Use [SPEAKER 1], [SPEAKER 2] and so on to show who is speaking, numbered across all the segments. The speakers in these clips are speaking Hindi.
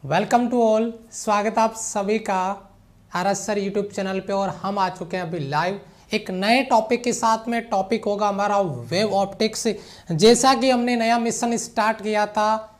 [SPEAKER 1] Welcome to all. स्वागत आप सभी का आरएस सर यूट्यूब चैनल पे। और हम आ चुके हैं अभी लाइव एक नए टॉपिक के साथ में। टॉपिक होगा हमारा वेव ऑप्टिक्स। जैसा कि हमने नया मिशन स्टार्ट किया था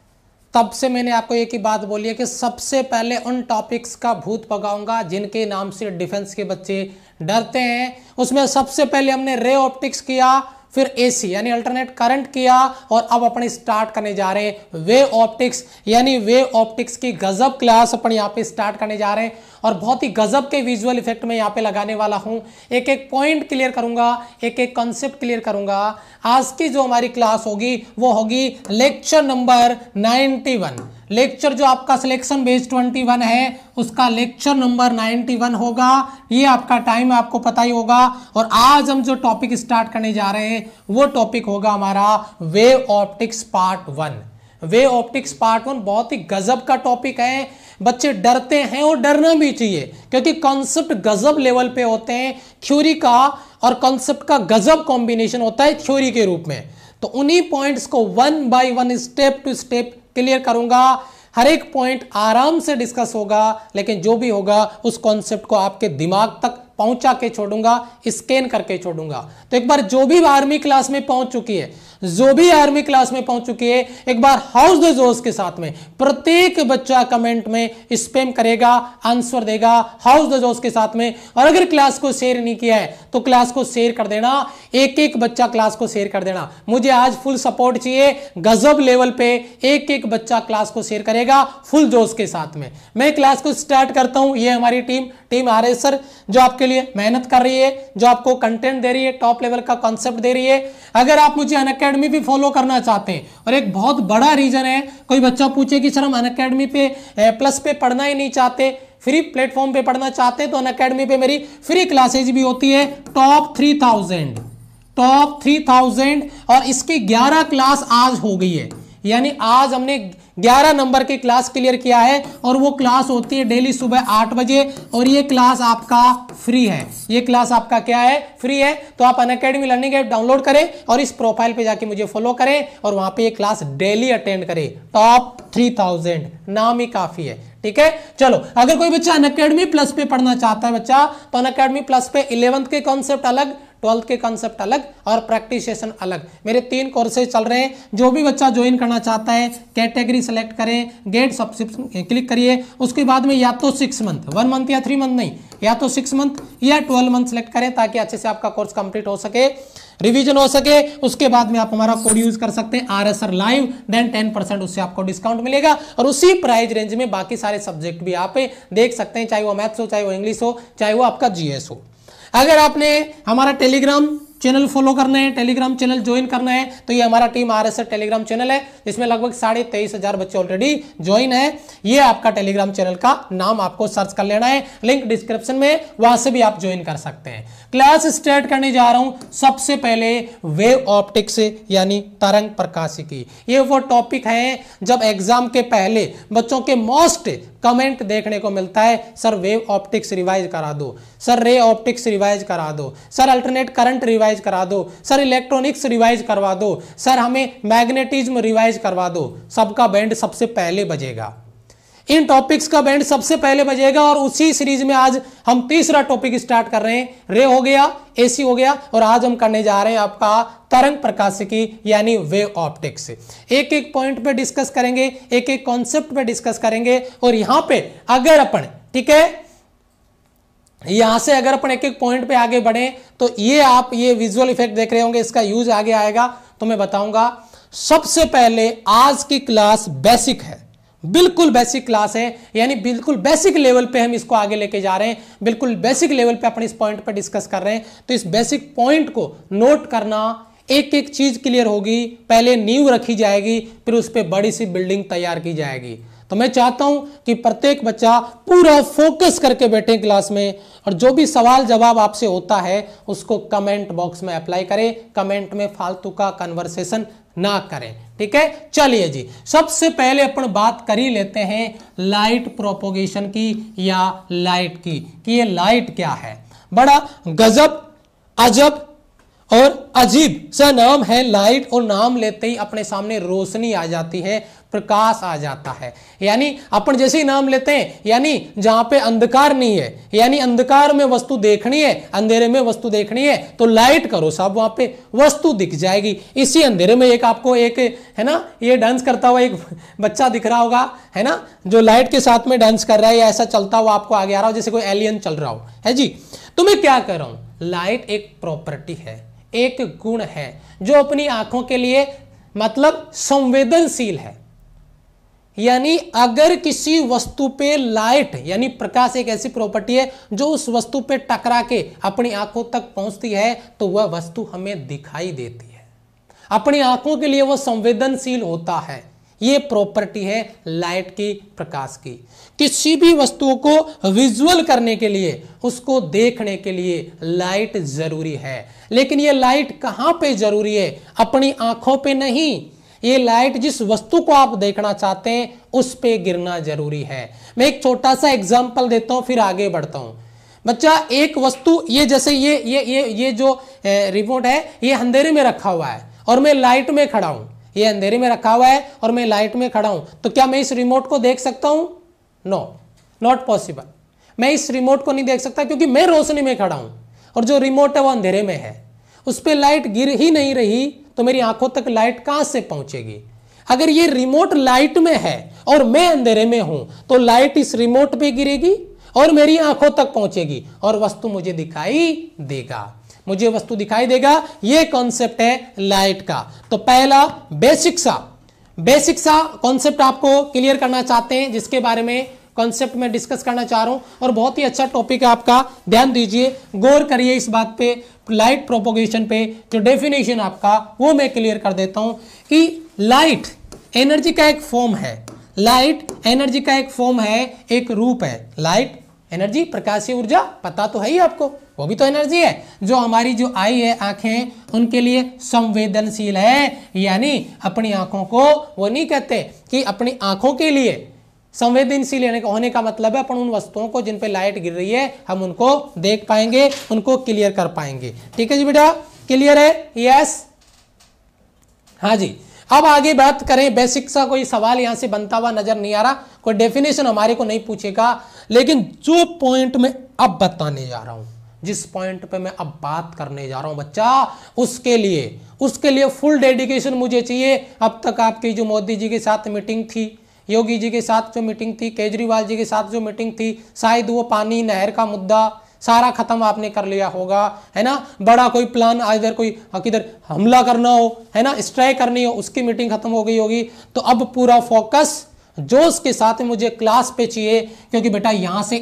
[SPEAKER 1] तब से मैंने आपको एक ही बात बोली है कि सबसे पहले उन टॉपिक्स का भूत भगाऊंगा जिनके नाम से डिफेंस के बच्चे डरते हैं। उसमें सबसे पहले हमने रे ऑप्टिक्स किया, फिर एसी यानी अल्टरनेट करंट किया, और अब अपन स्टार्ट करने जा रहे हैं वेव ऑप्टिक्स। यानी वेव ऑप्टिक्स की गजब क्लास अपन यहाँ पे स्टार्ट करने जा रहे हैं और बहुत ही गजब के विजुअल इफेक्ट में यहाँ पे लगाने वाला हूं। एक एक पॉइंट क्लियर करूंगा, एक एक कॉन्सेप्ट क्लियर करूंगा। आज की जो हमारी क्लास होगी वो होगी लेक्चर नंबर 91। लेक्चर जो आपका सिलेक्शन बेस्ड 21 है उसका लेक्चर नंबर 91 होगा। ये आपका टाइम आपको पता ही होगा। और आज हम जो टॉपिक स्टार्ट करने जा रहे हैं वो टॉपिक होगा हमारा wave optics part 1। Wave optics part 1 बहुत ही गजब का टॉपिक है। बच्चे डरते हैं और डरना भी चाहिए क्योंकि कॉन्सेप्ट गजब लेवल पे होते हैं। थ्योरी का और कॉन्सेप्ट का गजब कॉम्बिनेशन होता है थ्योरी के रूप में। तो उन्हीं पॉइंट्स को one by one step to step clear करूंगा। हर एक पॉइंट आराम से डिस्कस होगा, लेकिन जो भी होगा उस कॉन्सेप्ट को आपके दिमाग तक पहुंचा के छोड़ूंगा, स्कैन करके छोड़ूंगा। तो एक बार जो भी आर्मी क्लास में पहुंच चुकी है, एक बार हाउस द जोश के साथ में प्रत्येक बच्चा कमेंट में स्पैम करेगा, आंसर देगा हाउस द जोश के साथ में। और अगर क्लास को शेयर नहीं किया है तो क्लास को शेयर कर देना, एक एक बच्चा क्लास को शेयर कर देना। मुझे आज फुल सपोर्ट चाहिए गजब लेवल पे। एक एक बच्चा क्लास को शेयर करेगा फुल जोश के साथ में। मैं क्लास को स्टार्ट करता हूं। ये हमारी टीम आरएस सर जो आपके लिए मेहनत कर रही है, जो आपको कंटेंट दे रही है, टॉप लेवल का कॉन्सेप्ट दे रही है। अगर आप मुझे अनअकैडमी भी फॉलो करना चाहते हैं, और एक बहुत बड़ा रीजन है, कोई बच्चा पूछे कि सर हम अनअकैडमी पे प्लस पे पढ़ना ही नहीं चाहते, फ्री प्लेटफॉर्म पे पढ़ना चाहते हैं, तो अनअकैडमी पे मेरी फ्री क्लासेज भी होती है टॉप 3000 और इसकी 11 क्लास आज हो गई है। यानी आज हमने 11 नंबर की क्लास क्लियर किया है और वो क्लास होती है डेली सुबह 8 बजे। और ये क्लास आपका फ्री है। ये क्लास आपका क्या है? फ्री है। तो आप अनअकैडमी लर्निंग ऐप डाउनलोड करें और इस प्रोफाइल पे जाके मुझे फॉलो करें और वहां पे ये क्लास डेली अटेंड करें। टॉप 3000 नाम ही काफी है। ठीक है, चलो अगर कोई बच्चा अनअकैडमी प्लस पे पढ़ना चाहता है बच्चा, तो अनअकैडमी प्लस पे 11th के कॉन्सेप्ट अलग, 12th के कॉन्सेप्ट अलग और प्रैक्टिस सेशन अलग, मेरे 3 कोर्सेज चल रहे हैं। जो भी बच्चा ज्वाइन करना चाहता है कैटेगरी सेलेक्ट करें, गेट सब्सक्रिप्शन क्लिक करिए। उसके बाद में या तो 6 मंथ, 1 मंथ या 3 मंथ नहीं, या तो 6 मंथ या 12 मंथ सेलेक्ट करें ताकि अच्छे से आपका कोर्स कंप्लीट हो सके, रिवीजन हो सके। उसके बाद में आप हमारा कोड यूज कर सकते हैं आरएसआर लाइव, देन 10% उससे आपको डिस्काउंट मिलेगा। और उसी प्राइस रेंज में बाकी सारे सब्जेक्ट भी आप देख सकते हैं, चाहे वो मैथ्स हो, चाहे वो इंग्लिश हो, चाहे वो आपका जीएस हो। अगर आपने हमारा टेलीग्राम चैनल फॉलो करना है, टेलीग्राम चैनल ज्वाइन करना है, तो ये हमारा टीम आरएसआर टेलीग्राम चैनल है जिसमें लगभग 23,500 बच्चे ऑलरेडी ज्वाइन है। ये आपका टेलीग्राम चैनल का नाम आपको सर्च कर लेना है, लिंक डिस्क्रिप्शन में, वहां से भी आप ज्वाइन कर सकते हैं। क्लास स्टार्ट करने जा रहा हूं सबसे पहले वेव ऑप्टिक्स यानी तरंग प्रकाशिकी। ये वो टॉपिक है जब एग्जाम के पहले बच्चों के मोस्ट कमेंट देखने को मिलता है, सर वेव ऑप्टिक्स रिवाइज करा दो, सर रे ऑप्टिक्स रिवाइज करा दो, सर अल्टरनेट करंट रिवाइज करा दो, सर इलेक्ट्रॉनिक्स रिवाइज करवा दो, सर हमें मैग्नेटिज्म रिवाइज करवा दो। सबका बैंड सबसे पहले बजेगा, इन टॉपिक्स का बैंड सबसे पहले बजेगा। और उसी सीरीज में आज हम तीसरा टॉपिक स्टार्ट कर रहे हैं। रे हो गया, एसी हो गया, और आज हम करने जा रहे हैं आपका तरंग प्रकाशिकी यानी वेव ऑप्टिक्स। एक एक पॉइंट पे डिस्कस करेंगे, एक एक कॉन्सेप्ट पे डिस्कस करेंगे। और यहां पे अगर अपन, ठीक है, यहां से अगर अपन एक एक पॉइंट पे आगे बढ़े तो ये आप ये विजुअल इफेक्ट देख रहे होंगे, इसका यूज आगे आएगा तो मैं बताऊंगा। सबसे पहले आज की क्लास बेसिक है, बिल्कुल बेसिक क्लास है, यानी बिल्कुल बेसिक लेवल पे हम इसको आगे लेके जा रहे हैं। बिल्कुल बेसिक लेवल पे अपन इस पॉइंट पे डिस्कस कर रहे हैं। तो इस बेसिक पॉइंट को नोट करना, एक एक चीज क्लियर होगी, पहले नींव रखी जाएगी, फिर उस पर बड़ी सी बिल्डिंग तैयार की जाएगी। तो मैं चाहता हूं कि प्रत्येक बच्चा पूरा फोकस करके बैठे क्लास में, और जो भी सवाल जवाब आपसे होता है उसको कमेंट बॉक्स में अप्लाई करें, कमेंट में फालतू का कन्वर्सेशन ना करें। ठीक है, चलिए जी, सबसे पहले अपन बात कर ही लेते हैं लाइट प्रोपोगेशन की या लाइट की, कि ये लाइट क्या है। बड़ा गजब, अजब और अजीब सा नाम है लाइट, और नाम लेते ही अपने सामने रोशनी आ जाती है, प्रकाश आ जाता है। यानी अपन जैसे ही नाम लेते हैं, यानी जहां पे अंधकार नहीं है, यानी अंधकार में वस्तु देखनी है, अंधेरे में वस्तु देखनी है, तो लाइट करो साहब, वहां पे वस्तु दिख जाएगी। इसी अंधेरे में एक आपको एक है ना, ये डांस करता हुआ एक बच्चा दिख रहा होगा, है ना, जो लाइट के साथ में डांस कर रहा है, या ऐसा चलता हुआ आपको आगे आ रहा हो जैसे कोई एलियन चल रहा हो, है जी। तो मैं क्या कर रहा हूं, लाइट एक प्रॉपर्टी है, एक गुण है जो अपनी आंखों के लिए मतलब संवेदनशील है। यानी अगर किसी वस्तु पे लाइट यानी प्रकाश एक ऐसी प्रॉपर्टी है जो उस वस्तु पे टकरा के अपनी आंखों तक पहुंचती है तो वह वस्तु हमें दिखाई देती है, अपनी आंखों के लिए वह संवेदनशील होता है। यह प्रॉपर्टी है लाइट की, प्रकाश की। किसी भी वस्तु को विजुअल करने के लिए, उसको देखने के लिए लाइट जरूरी है। लेकिन यह लाइट कहां पे जरूरी है? अपनी आंखों पे नहीं, ये लाइट जिस वस्तु को आप देखना चाहते हैं उस पे गिरना जरूरी है। मैं एक छोटा सा एग्जांपल देता हूं, फिर आगे बढ़ता हूं। बच्चा, एक वस्तु ये जैसे ये जो रिमोट है, ये अंधेरे में रखा हुआ है और मैं लाइट में खड़ा हूं। ये अंधेरे में रखा हुआ है और मैं लाइट में खड़ा हूं, तो क्या मैं इस रिमोट को देख सकता हूं? No, not possible. मैं इस रिमोट को नहीं देख सकता क्योंकि मैं रोशनी में खड़ा हूं और जो रिमोट है वो अंधेरे में है, उस पर लाइट गिर ही नहीं रही, तो मेरी आंखों तक लाइट कहां से पहुंचेगी? अगर ये रिमोट लाइट में है और मैं अंधेरे में हूं तो लाइट इस रिमोट पे गिरेगी और मेरी आंखों तक पहुंचेगी और वस्तु मुझे दिखाई देगा, मुझे वस्तु दिखाई देगा। ये कॉन्सेप्ट है लाइट का। तो पहला बेसिक सा कॉन्सेप्ट आपको क्लियर करना चाहते हैं, जिसके बारे में कॉन्सेप्ट में डिस्कस करना चाह रहा हूं, और बहुत ही अच्छा टॉपिक है आपका, ध्यान दीजिए, गौर करिए इस बात पे, लाइट प्रोपोगेशन पे। जो डेफिनेशन आपका वो मैं क्लियर कर देता हूं कि लाइट एनर्जी का एक फॉर्म है, लाइट एनर्जी का एक फॉर्म है, एक रूप है। लाइट एनर्जी, प्रकाशीय ऊर्जा, पता तो है ही आपको, वो भी तो एनर्जी है। जो हमारी जो आई है, आंखें, उनके लिए संवेदनशील है। यानी अपनी आंखों को, वो नहीं कहते कि अपनी आंखों के लिए संवेदनशील होने का मतलब है अपन उन वस्तुओं को जिन पे लाइट गिर रही है हम उनको देख पाएंगे, उनको क्लियर कर पाएंगे। ठीक है जी बेटा, क्लियर है? यस, हाँ जी। अब आगे बात करें, बेसिक सा कोई सवाल यहां से बनता हुआ नजर नहीं आ रहा, कोई डेफिनेशन हमारे को नहीं पूछेगा, लेकिन जो पॉइंट में अब बताने जा रहा हूं, जिस पॉइंट पे मैं अब बात करने जा रहा हूं बच्चा, उसके लिए फुल डेडिकेशन मुझे चाहिए। अब तक आपकी जो मोदी जी के साथ मीटिंग थी, योगी जी के साथ जो मीटिंग थी, केजरीवाल जी के साथ जो मीटिंग थी, शायद वो पानी नहर का मुद्दा सारा खत्म आपने कर लिया होगा, है ना। बड़ा कोई प्लान, इधर कोई किधर हमला करना हो, है ना, स्ट्राइक करनी हो, उसकी मीटिंग खत्म हो गई होगी। तो अब पूरा फोकस जोश के साथ मुझे क्लास पे चाहिए, क्योंकि बेटा यहां से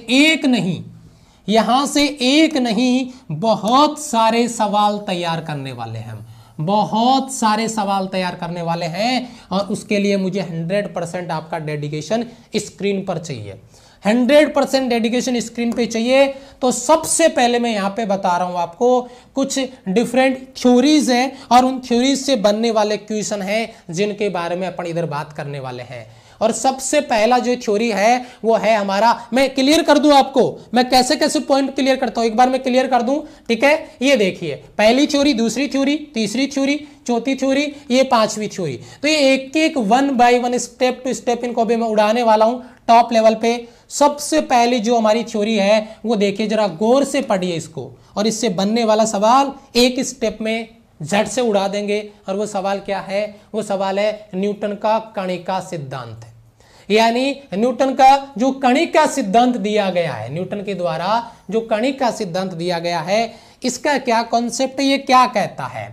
[SPEAKER 1] एक नहीं बहुत सारे सवाल तैयार करने वाले हैं हम, बहुत सारे सवाल तैयार करने वाले हैं, और उसके लिए मुझे 100% आपका डेडिकेशन स्क्रीन पर चाहिए, 100% डेडिकेशन स्क्रीन पे चाहिए। तो सबसे पहले मैं यहाँ पे बता रहा हूँ आपको कुछ डिफरेंट थ्योरीज हैं, और उन थ्योरीज से बनने वाले क्वेश्चन हैं जिनके बारे में अपन इधर बात करने वाले हैं। और सबसे पहला जो थ्योरी है वो है हमारा, मैं क्लियर कर दूं आपको, मैं कैसे कैसे पॉइंट क्लियर करता हूं, एक बार मैं क्लियर कर दूं। ठीक है, ये देखिए, पहली थ्योरी, दूसरी थ्योरी, तीसरी थ्योरी, चौथी थ्योरी, ये पांचवी थ्योरी। तो ये एक एक 1 by 1 स्टेप टू स्टेप इनको भी मैं उड़ाने वाला हूं टॉप लेवल पे। सबसे पहली जो हमारी थ्योरी है वो देखिए, जरा गौर से पढ़िए इसको, और इससे बनने वाला सवाल एक स्टेप में झट से उड़ा देंगे। और वो सवाल क्या है? वो सवाल है न्यूटन का कणिका सिद्धांत। यानी न्यूटन का जो कणिका सिद्धांत दिया गया है, न्यूटन के द्वारा जो कणिका सिद्धांत दिया गया है, इसका क्या कॉन्सेप्ट, ये क्या कहता है?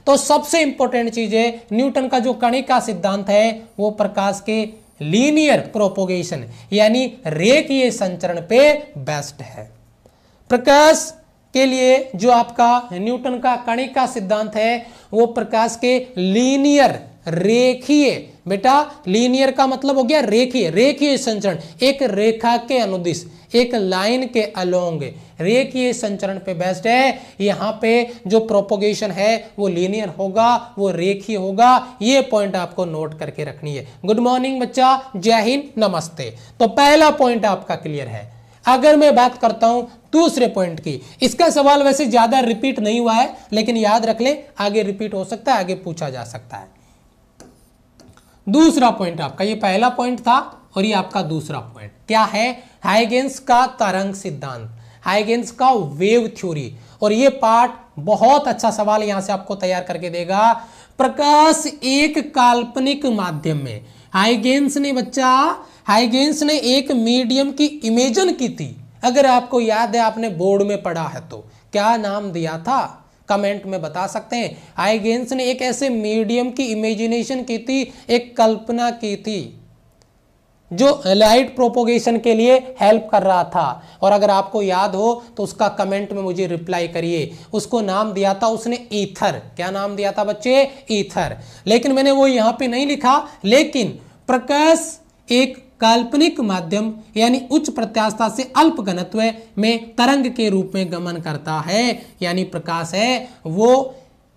[SPEAKER 1] तो सबसे इंपॉर्टेंट चीज है, न्यूटन का जो कणिका सिद्धांत है वो प्रकाश के लीनियर प्रोपोगेशन यानी रेखीय संचरण पे बेस्ड है। प्रकाश के लिए जो आपका न्यूटन का कणिका सिद्धांत है वो प्रकाश के लीनियर, रेखीय, बेटा लीनियर का मतलब हो गया रेखीय, रेखीय संचरण, एक रेखा के अनुदिश, एक लाइन के अलोंग रेखीय संचरण पे बेस्ड है। यहाँ पे जो प्रोपोगेशन है वो लीनियर होगा, वो रेखीय होगा। ये पॉइंट आपको नोट करके रखनी है। गुड मॉर्निंग बच्चा, जय हिंद, नमस्ते। तो पहला पॉइंट आपका क्लियर है, अगर मैं बात करता हूं दूसरे पॉइंट की, इसका सवाल वैसे ज्यादा रिपीट नहीं हुआ है, लेकिन याद रख ले आगे रिपीट हो सकता है, आगे पूछा जा सकता है। दूसरा पॉइंट आपका, ये पहला पॉइंट था और ये आपका दूसरा पॉइंट क्या है, हाइगेंस का तरंग सिद्धांत, हाइगेंस का वेव थ्योरी। और ये पार्ट बहुत अच्छा सवाल यहां से आपको तैयार करके देगा। प्रकाश एक काल्पनिक माध्यम में, हाइगेंस ने एक मीडियम की इमेजिन की थी। अगर आपको याद है, आपने बोर्ड में पढ़ा है तो क्या नाम दिया था, कमेंट में बता सकते हैं। हाइगेंस ने एक ऐसे मीडियम की इमेजिनेशन की थी, एक कल्पना की थी जो लाइट प्रोपोगेशन के लिए हेल्प कर रहा था। और अगर आपको याद हो तो उसका कमेंट में मुझे रिप्लाई करिए। उसको नाम दिया था उसने ईथर। क्या नाम दिया था बच्चे, ईथर। लेकिन मैंने वो यहां पे नहीं लिखा। लेकिन प्रकाश एक काल्पनिक माध्यम यानी उच्च प्रत्यास्थता से अल्प घनत्व में तरंग के रूप में गमन करता है, यानी प्रकाश है वो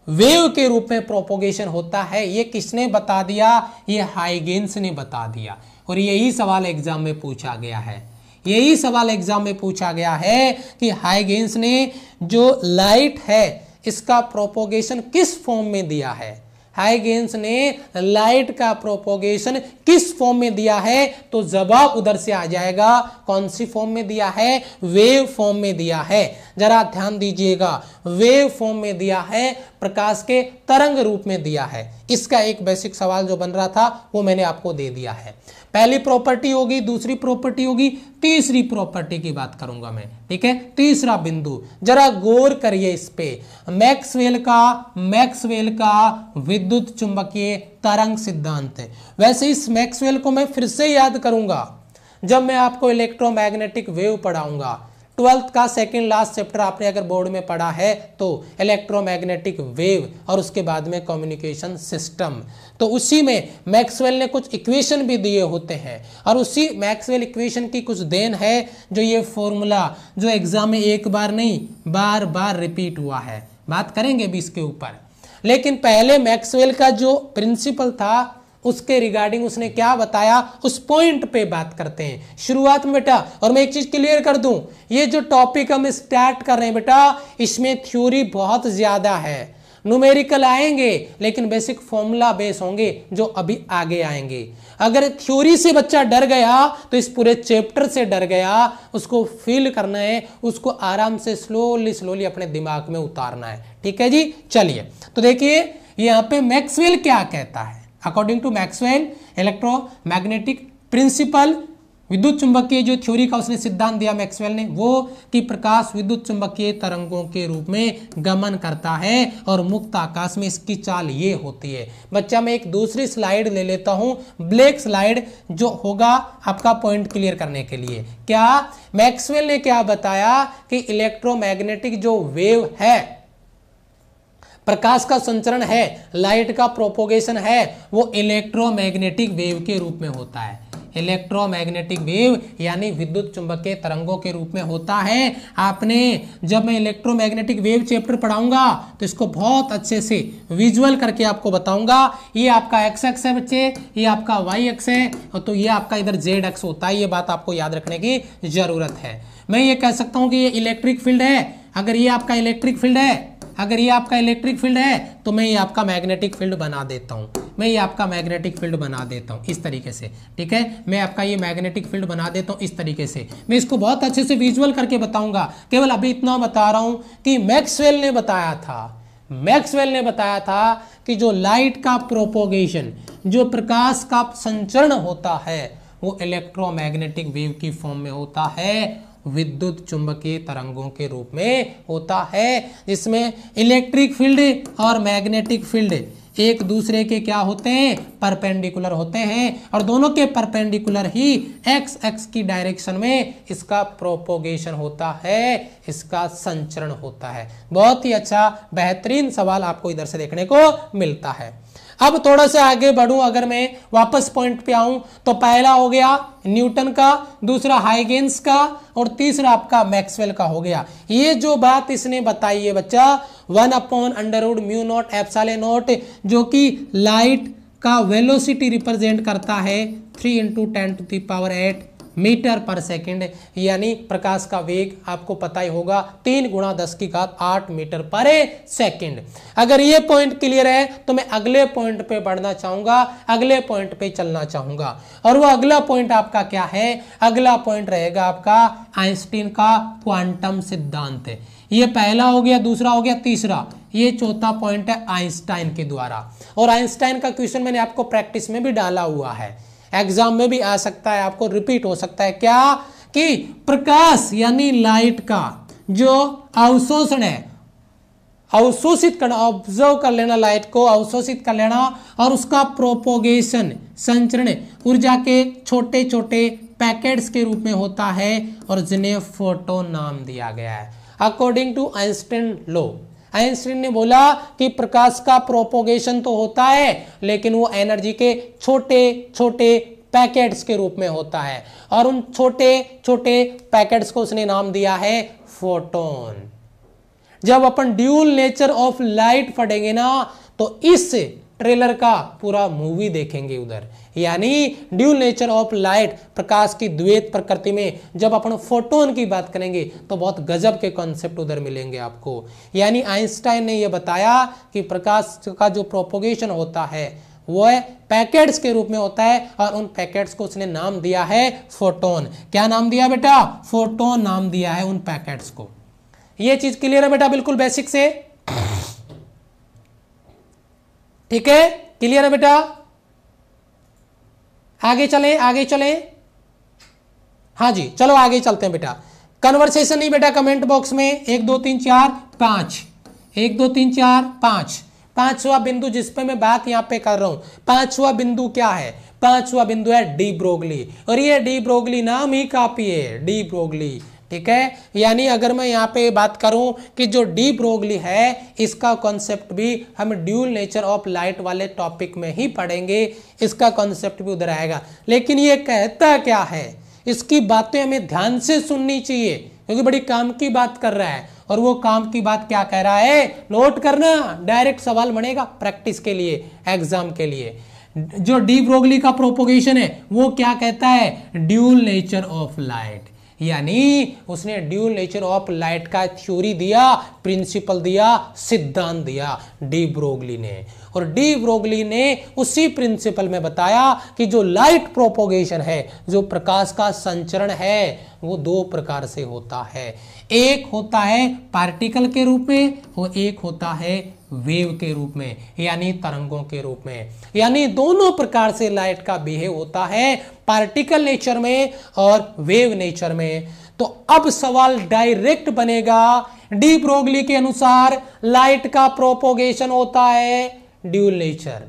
[SPEAKER 1] वेव के रूप में प्रोपोगेशन होता है। ये किसने बता दिया, ये हाइगेंस ने बता दिया। और यही सवाल एग्जाम में पूछा गया है, यही सवाल एग्जाम में पूछा गया है कि हाइगेंस ने जो लाइट है इसका प्रोपोगेशन किस फॉर्म में दिया है, हाइगेंस ने लाइट का प्रोपोगेशन किस फॉर्म में दिया है। तो जवाब उधर से आ जाएगा, कौन सी फॉर्म में दिया है, वेव फॉर्म में दिया है। जरा ध्यान दीजिएगा, वेव फॉर्म में दिया है, प्रकाश के तरंग रूप में दिया है। इसका एक बेसिक सवाल जो बन रहा था वो मैंने आपको दे दिया है। पहली प्रॉपर्टी होगी, दूसरी प्रॉपर्टी होगी, तीसरी प्रॉपर्टी की बात करूंगा मैं, ठीक है। तीसरा बिंदु जरा गौर करिए इस पे, मैक्सवेल का विद्युत चुंबकीय तरंग सिद्धांत है। वैसे इस मैक्सवेल को मैं फिर से याद करूंगा जब मैं आपको इलेक्ट्रोमैग्नेटिक वेव पढ़ाऊंगा। 12th का सेकंड लास्ट चैप्टर आपने अगर बोर्ड में पढ़ा है तो इलेक्ट्रोमैग्नेटिक वेव और उसके बाद में कम्युनिकेशन सिस्टम। तो उसी में मैक्सवेल ने कुछ इक्वेशन भी दिए होते हैं और उसी मैक्सवेल इक्वेशन की कुछ देन है जो ये फॉर्मूला जो एग्जाम में एक बार नहीं बार बार रिपीट हुआ है। बात करेंगे भी इसके ऊपर, लेकिन पहले मैक्सवेल का जो प्रिंसिपल था उसके रिगार्डिंग उसने क्या बताया उस पॉइंट पे बात करते हैं शुरुआत में बेटा। और मैं एक चीज क्लियर कर दूं, ये जो टॉपिक हम स्टार्ट कर रहे हैं बेटा, इसमें थ्योरी बहुत ज्यादा है, न्यूमेरिकल आएंगे लेकिन बेसिक फॉर्मूला बेस होंगे जो अभी आगे आएंगे। अगर थ्योरी से बच्चा डर गया तो इस पूरे चैप्टर से डर गया। उसको फील करना है, उसको आराम से स्लोली अपने दिमाग में उतारना है, ठीक है जी। चलिए तो देखिए यहाँ पे मैक्सवेल क्या कहता है। According to Maxwell electromagnetic principle, विद्युत चुंबकीय जो थ्योरी का उसने सिद्धांत दिया मैक्सवेल ने, वो कि प्रकाश विद्युत चुंबकीय तरंगों के रूप में गमन करता है और मुक्त आकाश में इसकी चाल ये होती है। बच्चा मैं एक दूसरी स्लाइड ले लेता हूं, ब्लैक स्लाइड, जो होगा आपका पॉइंट क्लियर करने के लिए। क्या मैक्सवेल ने क्या बताया कि इलेक्ट्रोमैग्नेटिक जो वेव है, प्रकाश का संचरण है, लाइट का प्रोपोगेशन है, वो इलेक्ट्रोमैग्नेटिक वेव के रूप में होता है। इलेक्ट्रोमैग्नेटिक वेव यानी विद्युत चुंबकीय तरंगों के रूप में होता है। आपने जब मैं इलेक्ट्रोमैग्नेटिक वेव चैप्टर पढ़ाऊंगा तो इसको बहुत अच्छे से विजुअल करके आपको बताऊंगा। ये आपका एक्स एक्स है बच्चे, ये आपका वाई एक्स है, तो ये आपका इधर जेड एक्स होता है। ये बात आपको याद रखने की जरूरत है। मैं ये कह सकता हूं कि ये इलेक्ट्रिक फील्ड है। अगर ये आपका इलेक्ट्रिक फील्ड है, अगर ये आपका इलेक्ट्रिक फील्ड है तो मैं ये आपका मैग्नेटिक फील्ड बना देता हूं, मैं ये आपका मैग्नेटिक फील्ड बना देता हूं इस तरीके से, ठीक है। मैं आपका ये मैग्नेटिक फील्ड बना देता हूं इस तरीके से। मैं इसको बहुत अच्छे से विजुअल करके बताऊंगा। केवल अभी इतना बता रहा हूं कि मैक्सवेल ने बताया था कि जो लाइट का प्रोपोगेशन, जो प्रकाश का संचरण होता है, वो इलेक्ट्रोमैग्नेटिक वेव की फॉर्म में होता है, विद्युत चुंबकीय तरंगों के रूप में होता है, जिसमें इलेक्ट्रिक फील्ड और मैग्नेटिक फील्ड एक दूसरे के क्या होते हैं, परपेंडिकुलर होते हैं, और दोनों के परपेंडिकुलर ही एक्स एक्स की डायरेक्शन में इसका प्रोपोगेशन होता है, इसका संचरण होता है। बहुत ही अच्छा बेहतरीन सवाल आपको इधर से देखने को मिलता है। अब थोड़ा सा आगे बढ़ूं, अगर मैं वापस पॉइंट पे आऊं तो पहला हो गया न्यूटन का, दूसरा हाइगेंस का, और तीसरा आपका मैक्सवेल का हो गया। ये जो बात इसने बताई है बच्चा 1/√μ0 एप्सिलॉन नॉट, जो कि लाइट का वेलोसिटी रिप्रेजेंट करता है 3 × 10⁸ मीटर पर सेकंड, यानी प्रकाश का वेग आपको पता ही होगा 3 × 10⁸ मीटर पर सेकंड। अगर ये पॉइंट क्लियर है तो मैं अगले पॉइंट पे बढ़ना चाहूंगा, अगले पॉइंट पे चलना चाहूंगा। और वो अगला पॉइंट आपका क्या है? अगला पॉइंट रहेगा आपका आइंस्टीन का क्वांटम सिद्धांत। ये पहला हो गया, दूसरा हो गया, तीसरा ये चौथा पॉइंट है आइंस्टाइन के द्वारा। और आइंस्टाइन का क्वेश्चन मैंने आपको प्रैक्टिस में भी डाला हुआ है, एग्जाम में भी आ सकता है, आपको रिपीट हो सकता है। क्या कि प्रकाश यानी लाइट का जो अवशोषण है, अवशोषित करना, ऑब्जर्व कर लेना, लाइट को अवशोषित कर लेना, और उसका प्रोपोगेशन संचरण ऊर्जा के छोटे छोटे पैकेट्स के रूप में होता है, और जिन्हें फोटोन नाम दिया गया है। According to Einstein law, Einstein ने बोला कि प्रकाश का प्रोपोगेशन तो होता है लेकिन वो एनर्जी के छोटे छोटे पैकेट्स के रूप में होता है, और उन छोटे छोटे पैकेट्स को उसने नाम दिया है फोटोन। जब अपन ड्यूल नेचर ऑफ लाइट पढ़ेंगे ना तो इस ट्रेलर का पूरा मूवी देखेंगे उधर, यानी ड्यूल नेचर ऑफ लाइट, प्रकाश की द्वैत प्रकृति में जब अपन फोटोन की बात करेंगे तो बहुत गजब के कॉन्सेप्ट उधर मिलेंगे आपको। यानी आइंस्टाइन ने यह बताया कि प्रकाश का जो प्रोपोगेशन होता है वह पैकेट्स के रूप में होता है, और उन पैकेट्स को उसने नाम दिया है फोटोन। क्या नाम दिया बेटा? फोटोन नाम दिया है उन पैकेट्स को। यह चीज क्लियर है बेटा, बिल्कुल बेसिक से, ठीक है? क्लियर है बेटा? आगे चलें, आगे चलें। हाँ जी, चलो आगे चलते हैं बेटा। कन्वर्सेशन नहीं बेटा, कमेंट बॉक्स में 1 2 3 4 5, 1 2 3 4 5, पांचवा बिंदु जिस पे मैं बात यहां पे कर रहा हूं, पांचवा बिंदु क्या है? पांचवा बिंदु है डी ब्रोगली, और ये डी ब्रोगली नाम ही काफी है, डी ब्रोगली, ठीक है? यानी अगर मैं यहाँ पे बात करूं कि जो डी ब्रोगली है, इसका कॉन्सेप्ट भी हम ड्यूल नेचर ऑफ लाइट वाले टॉपिक में ही पढ़ेंगे, इसका कॉन्सेप्ट भी उधर आएगा। लेकिन ये कहता क्या है, इसकी बातें हमें ध्यान से सुननी चाहिए, क्योंकि बड़ी काम की बात कर रहा है। और वो काम की बात क्या कह रहा है, नोट करना, डायरेक्ट सवाल बनेगा प्रैक्टिस के लिए, एग्जाम के लिए। जो डी ब्रोगली का प्रोपोगेशन है वो क्या कहता है? ड्यूल नेचर ऑफ लाइट, यानी उसने ड्यूल नेचर ऑफ लाइट का थ्योरी दिया, प्रिंसिपल दिया, सिद्धांत दिया डी ब्रोगली ने। और डी ब्रोगली ने उसी प्रिंसिपल में बताया कि जो लाइट प्रोपोगेशन है, जो प्रकाश का संचरण है, वो 2 प्रकार से होता है। एक होता है पार्टिकल के रूप में, और एक होता है वेव के रूप में, यानी तरंगों के रूप में। यानी दोनों प्रकार से लाइट का बिहेव होता है, पार्टिकल नेचर में और वेव नेचर में। तो अब सवाल डायरेक्ट बनेगा, डी ब्रोगली के अनुसार लाइट का प्रोपोगेशन होता है ड्यूल नेचर,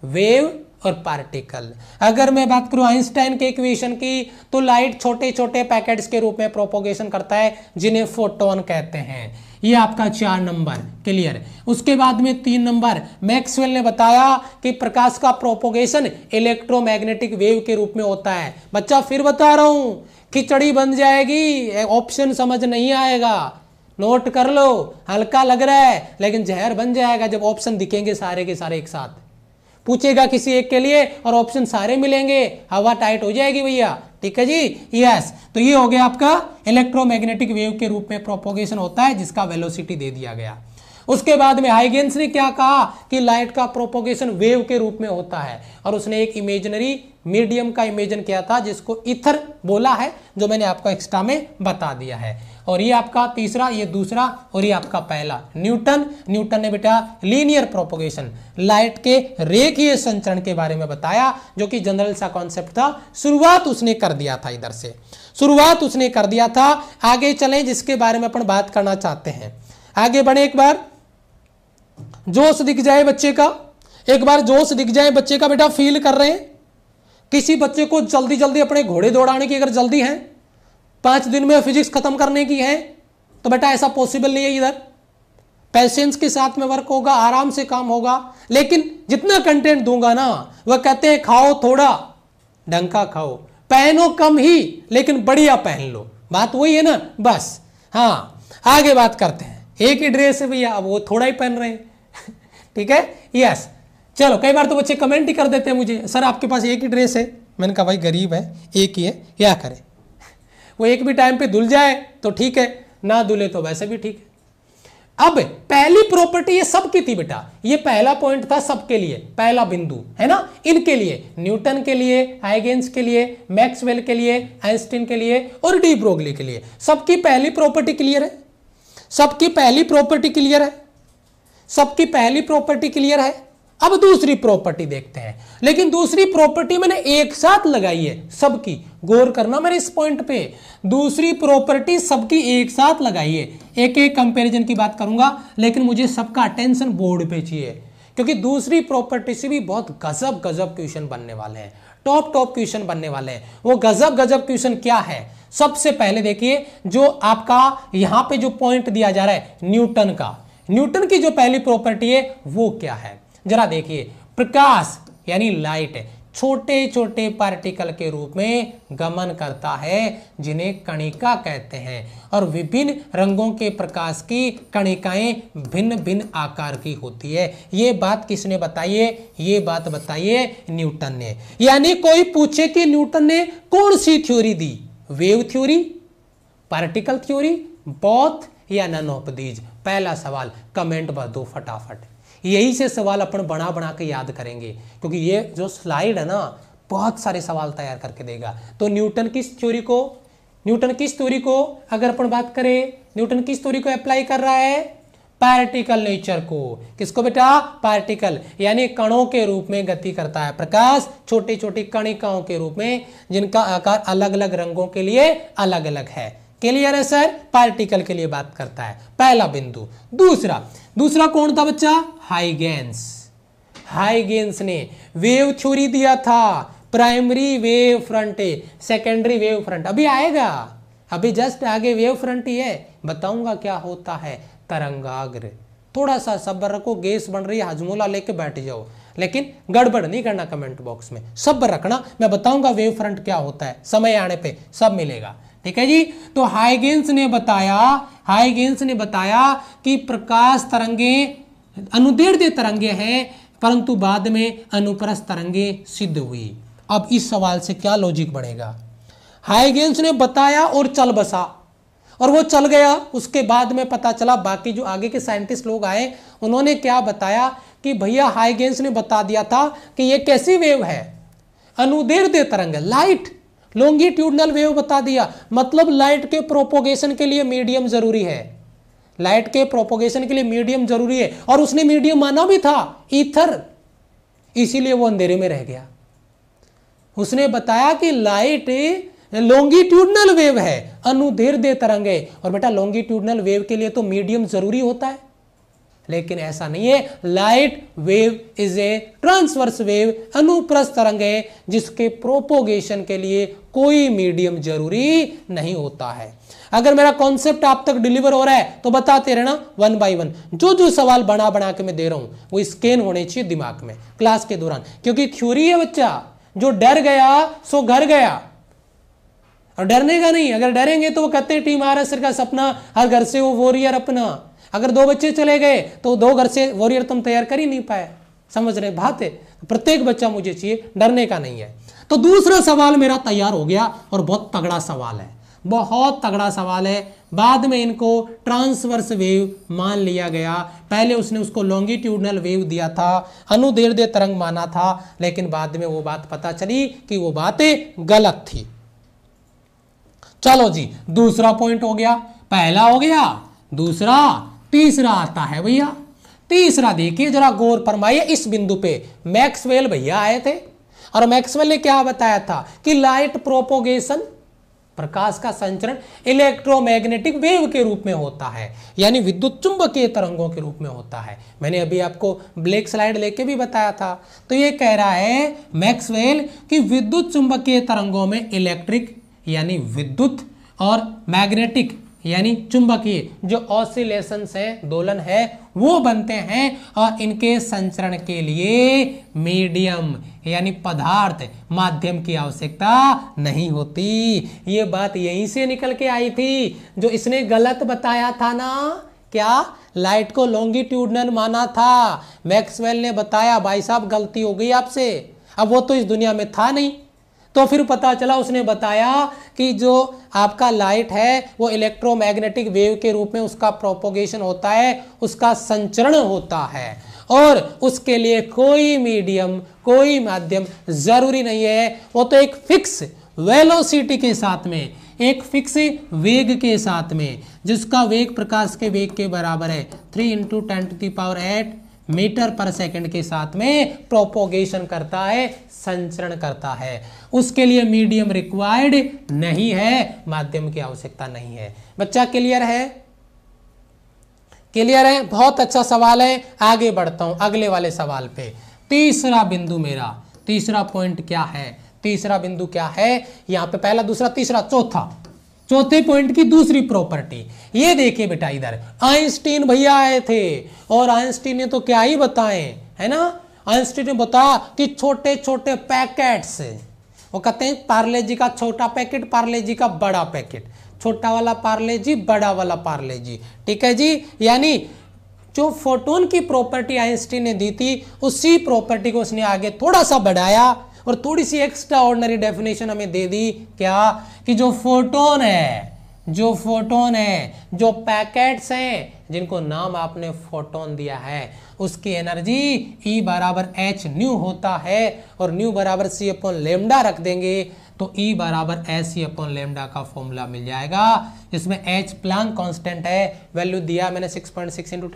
[SPEAKER 1] वेव और पार्टिकल। अगर मैं बात करूं आइंस्टाइन के इक्वेशन की, तो लाइट छोटे छोटे पैकेट्स के रूप में प्रोपोगेशन करता है, जिन्हें फोटोन कहते हैं। ये आपका 4 नंबर क्लियर। उसके बाद में 3 नंबर, मैक्सवेल ने बताया कि प्रकाश का प्रोपोगेशन इलेक्ट्रोमैग्नेटिक वेव के रूप में होता है। बच्चा फिर बता रहा हूं, खिचड़ी बन जाएगी, ऑप्शन समझ नहीं आएगा, नोट कर लो। हल्का लग रहा है लेकिन जहर बन जाएगा जब ऑप्शन दिखेंगे सारे के सारे एक साथ। पूछेगा किसी एक के लिए और ऑप्शन सारे मिलेंगे, हवा टाइट हो जाएगी भैया, ठीक है जी? यस, तो ये हो गया आपका इलेक्ट्रोमैग्नेटिक वेव के रूप में प्रोपोगेशन होता है, जिसका वेलोसिटी दे दिया गया। उसके बाद में हाइगेंस ने क्या कहा कि लाइट का प्रोपोगेशन वेव के रूप में होता है, और उसने एक इमेजिनरी मीडियम का इमेजिन किया था जिसको ईथर बोला है, जो मैंने आपको एक्स्ट्रा में बता दिया है। और ये आपका तीसरा, ये दूसरा, और ये आपका पहला। न्यूटन ने बेटा लीनियर प्रोपोगेशन, लाइट के रेखीय संचरण के बारे में बताया, जो कि जनरल सा कॉन्सेप्ट था। शुरुआत उसने कर दिया था, इधर से शुरुआत उसने कर दिया था। आगे चलें, जिसके बारे में अपन बात करना चाहते हैं। आगे बढ़े, एक बार जोश दिख जाए बच्चे का, एक बार जोश दिख जाए बच्चे का। बेटा फील कर रहे हैं, किसी बच्चे को जल्दी जल्दी अपने घोड़े दौड़ाने की अगर जल्दी है, 5 दिन में फिजिक्स खत्म करने की है, तो बेटा ऐसा पॉसिबल नहीं है। इधर पेशेंस के साथ में वर्क होगा, आराम से काम होगा, लेकिन जितना कंटेंट दूंगा ना, वह कहते हैं खाओ थोड़ा, ढंग का खाओ, पहनो कम ही लेकिन बढ़िया पहन लो, बात वही है ना, बस। हाँ, आगे बात करते हैं। एक ही ड्रेस है भैया, अब वो थोड़ा ही पहन रहे हैं ठीक है, यस। चलो, कई बार तो बच्चे कमेंट ही कर देते हैं मुझे, सर आपके पास एक ही ड्रेस है। मैंने कहा भाई गरीब है, एक ही है, क्या करें, वो एक भी टाइम पे धुल जाए तो ठीक है, ना धुले तो वैसे भी ठीक है। अब पहली प्रॉपर्टी ये सबकी थी बेटा, ये पहला पॉइंट था सबके लिए, पहला बिंदु है ना, इनके लिए, न्यूटन के लिए, हाइगेंस के लिए, मैक्सवेल के लिए, आइंस्टीन के लिए और डी ब्रोगली के लिए, सबकी पहली प्रॉपर्टी क्लियर है, सबकी पहली प्रॉपर्टी क्लियर है, सबकी पहली प्रॉपर्टी क्लियर है। अब दूसरी प्रॉपर्टी देखते हैं, लेकिन दूसरी प्रॉपर्टी मैंने एक साथ लगाई है सबकी, गौर करना मेरे इस पॉइंट पे, दूसरी प्रॉपर्टी सबकी एक साथ लगाई है। एक एक कंपैरिजन की बात करूंगा, लेकिन मुझे सबका अटेंशन बोर्ड पे चाहिए, क्योंकि दूसरी प्रॉपर्टी से भी बहुत गजब गजब क्वेश्चन बनने वाले हैं, टॉप टॉप क्वेश्चन बनने वाले हैं। वो गजब गजब क्वेश्चन क्या है, सबसे पहले देखिए जो आपका यहां पे जो पॉइंट दिया जा रहा है न्यूटन का, न्यूटन की जो पहली प्रॉपर्टी है वो क्या है, जरा देखिए। प्रकाश यानी लाइट छोटे छोटे पार्टिकल के रूप में गमन करता है, जिन्हें कणिका कहते हैं, और विभिन्न रंगों के प्रकाश की कणिकाएं भिन्न भिन्न आकार की होती है। ये बात किसने बताई है, ये बात बताइए न्यूटन ने। यानी कोई पूछे कि न्यूटन ने कौन सी थ्योरी दी, wave theory, particle theory, both या नन ऑफ दीज, पहला सवाल कमेंट भर दो फटाफट। यही से सवाल अपन बना बना के याद करेंगे, क्योंकि ये जो स्लाइड है ना बहुत सारे सवाल तैयार करके देगा। तो न्यूटन किस थ्योरी को, न्यूटन किस थ्योरी को अगर अपन बात करें, न्यूटन किस थ्योरी को अप्लाई कर रहा है, पार्टिकल नेचर को। किसको बेटा, पार्टिकल, यानी कणों के रूप में गति करता है प्रकाश, छोटी छोटी कणिकाओं के रूप में, जिनका आकार अलग अलग रंगों के लिए अलग अलग है। क्लियर है सर, पार्टिकल के लिए बात करता है, पहला बिंदु। दूसरा कौन था बच्चा, हाइगेंस। हाइगेंस ने वेव थ्योरी दिया था, primary wave front, secondary wave front, अभी आएगा, अभी जस्ट आगे वेव फ्रंट ही है, बताऊंगा क्या होता है तरंगाग्र। थोड़ा सा सब्र रखो, गैस बन रही है, हजमोला लेके बैठ जाओ, लेकिन गड़बड़ नहीं करना कमेंट बॉक्स में, सब्र रखना, मैं बताऊंगा वेव फ्रंट क्या होता है, समय आने पे सब मिलेगा, ठीक है जी। तो हाइगेंस ने बताया कि प्रकाश तरंगे अनुदैर्ध्य तरंगे हैं, परंतु बाद में अनुप्रस्थ तरंगे सिद्ध हुई। अब इस सवाल से क्या लॉजिक बनेगा, हाइगेंस ने बताया और चल बसा, और वो चल गया, उसके बाद में पता चला बाकी जो आगे के साइंटिस्ट लोग आए उन्होंने क्या बताया कि भैया हाइगेंस ने बता दिया था कि ये कैसी वेव है, अनुदैर्ध्य तरंग, लाइट, लॉन्गिट्यूडनल वेव बता दिया, मतलब लाइट के प्रोपोगेशन के लिए मीडियम जरूरी है, लाइट के प्रोपोगेशन के लिए मीडियम जरूरी है, और उसने मीडियम माना भी था ईथर, इसीलिए वो अंधेरे में रह गया। उसने बताया कि लाइट लॉन्गिट्यूडनल वेव है, अनुदैर्ध्य तरंग है, और बेटा लॉन्गिट्यूडनल वेव के लिए तो मीडियम जरूरी होता है, लेकिन ऐसा नहीं है, light wave is a transverse wave, अनुप्रस्थ तरंग है, जिसके प्रोपोगेशन के लिए कोई मीडियम जरूरी नहीं होता है। अगर मेरा कॉन्सेप्ट आप तक डिलीवर हो रहा है तो बताते रहना वन बाय वन, जो जो सवाल बना बना के मैं दे रहा हूं वो स्कैन होने चाहिए दिमाग में क्लास के दौरान, क्योंकि थ्योरी है बच्चा, जो डर गया सो घर गया, और डरने का नहीं, अगर डरेंगे तो वो कहते हैं टीम आरएस का सपना, हर घर से वो वॉरियर अपना, अगर 2 बच्चे चले गए तो 2 घर से वॉरियर तुम तैयार कर ही नहीं पाए, समझ रहे बात है, प्रत्येक बच्चा मुझे चाहिए, डरने का नहीं है। तो दूसरा सवाल मेरा तैयार हो गया, और बहुत तगड़ा सवाल है, बहुत तगड़ा सवाल है। बाद में इनको ट्रांसवर्स वेव मान लिया गया, पहले उसने उसको लॉन्गिट्यूडनल वेव दिया था, अनुदैर्ध्य तरंग माना था, लेकिन बाद में वो बात पता चली कि वो बातें गलत थी। चलो जी, दूसरा पॉइंट हो गया, पहला हो गया, दूसरा, तीसरा आता है भैया। तीसरा देखिए जरा गौर फरमाइए, इस बिंदु पे मैक्सवेल भैया आए थे, और मैक्सवेल ने क्या बताया था कि लाइट प्रोपोगेशन, प्रकाश का संचरण इलेक्ट्रोमैग्नेटिक वेव के रूप में होता है, यानी विद्युत चुंबकीय तरंगों के रूप में होता है। मैंने अभी आपको ब्लैक स्लाइड लेके भी बताया था। तो ये कह रहा है मैक्सवेल कि विद्युत चुंबकीय तरंगों में इलेक्ट्रिक यानी विद्युत और मैग्नेटिक यानी चुंबकीय जो ऑसिलेशंस है, दोलन है, वो बनते हैं, और इनके संचरण के लिए मीडियम यानी पदार्थ, माध्यम की आवश्यकता नहीं होती। ये बात यहीं से निकल के आई थी, जो इसने गलत बताया था ना, क्या लाइट को लॉन्गिट्यूडनल माना था, मैक्सवेल ने बताया भाई साहब गलती हो गई आपसे, अब वो तो इस दुनिया में था नहीं, तो फिर पता चला, उसने बताया कि जो आपका लाइट है वो इलेक्ट्रोमैग्नेटिक वेव के रूप में उसका प्रोपोगेशन होता है, उसका संचरण होता है, और उसके लिए कोई मीडियम, कोई माध्यम जरूरी नहीं है। वो तो एक फिक्स वेलोसिटी के साथ में, एक फिक्स वेग के साथ में, जिसका वेग प्रकाश के वेग के बराबर है 3 × 10⁸ मीटर पर सेकंड के साथ में प्रोपोगेशन करता है, संचरण करता है। उसके लिए मीडियम रिक्वायर्ड नहीं है, माध्यम की आवश्यकता नहीं है। बच्चा क्लियर है? क्लियर है? बहुत अच्छा सवाल है। आगे बढ़ता हूं अगले वाले सवाल पे। तीसरा बिंदु मेरा, तीसरा पॉइंट क्या है? तीसरा बिंदु क्या है? यहां पे पहला, दूसरा, तीसरा, चौथा, चौथे पॉइंट की दूसरी प्रॉपर्टी। ये देखिए बेटा, इधर आइंस्टीन भैया आए थे और आइंस्टीन ने तो क्या ही बताए, है ना। आइंस्टीन ने बताया कि छोटे छोटे पैकेट्स, वो कहते हैं पार्ले जी का छोटा पैकेट, पार्ले जी का बड़ा पैकेट, छोटा वाला पार्ले जी, बड़ा वाला पार्ले जी, ठीक है जी। यानी जो फोटोन की प्रॉपर्टी आइंस्टीन ने दी थी, उसी प्रॉपर्टी को उसने आगे थोड़ा सा बढ़ाया और थोड़ी सी एक्स्ट्रा ऑर्डिनरी डेफिनेशन हमें दे दी। क्या? कि जो फोटोन है, जो फोटोन है, जो पैकेट्स हैं जिनको नाम आपने फोटोन दिया है, उसकी एनर्जी E बराबर h न्यू होता है, और न्यू बराबर c/λ रख देंगे तो E बराबर h/λ का फॉर्मूला मिल जाएगा, जिसमें h प्लैंक कांस्टेंट है, वैल्यू दिया मैंने 6.6 ×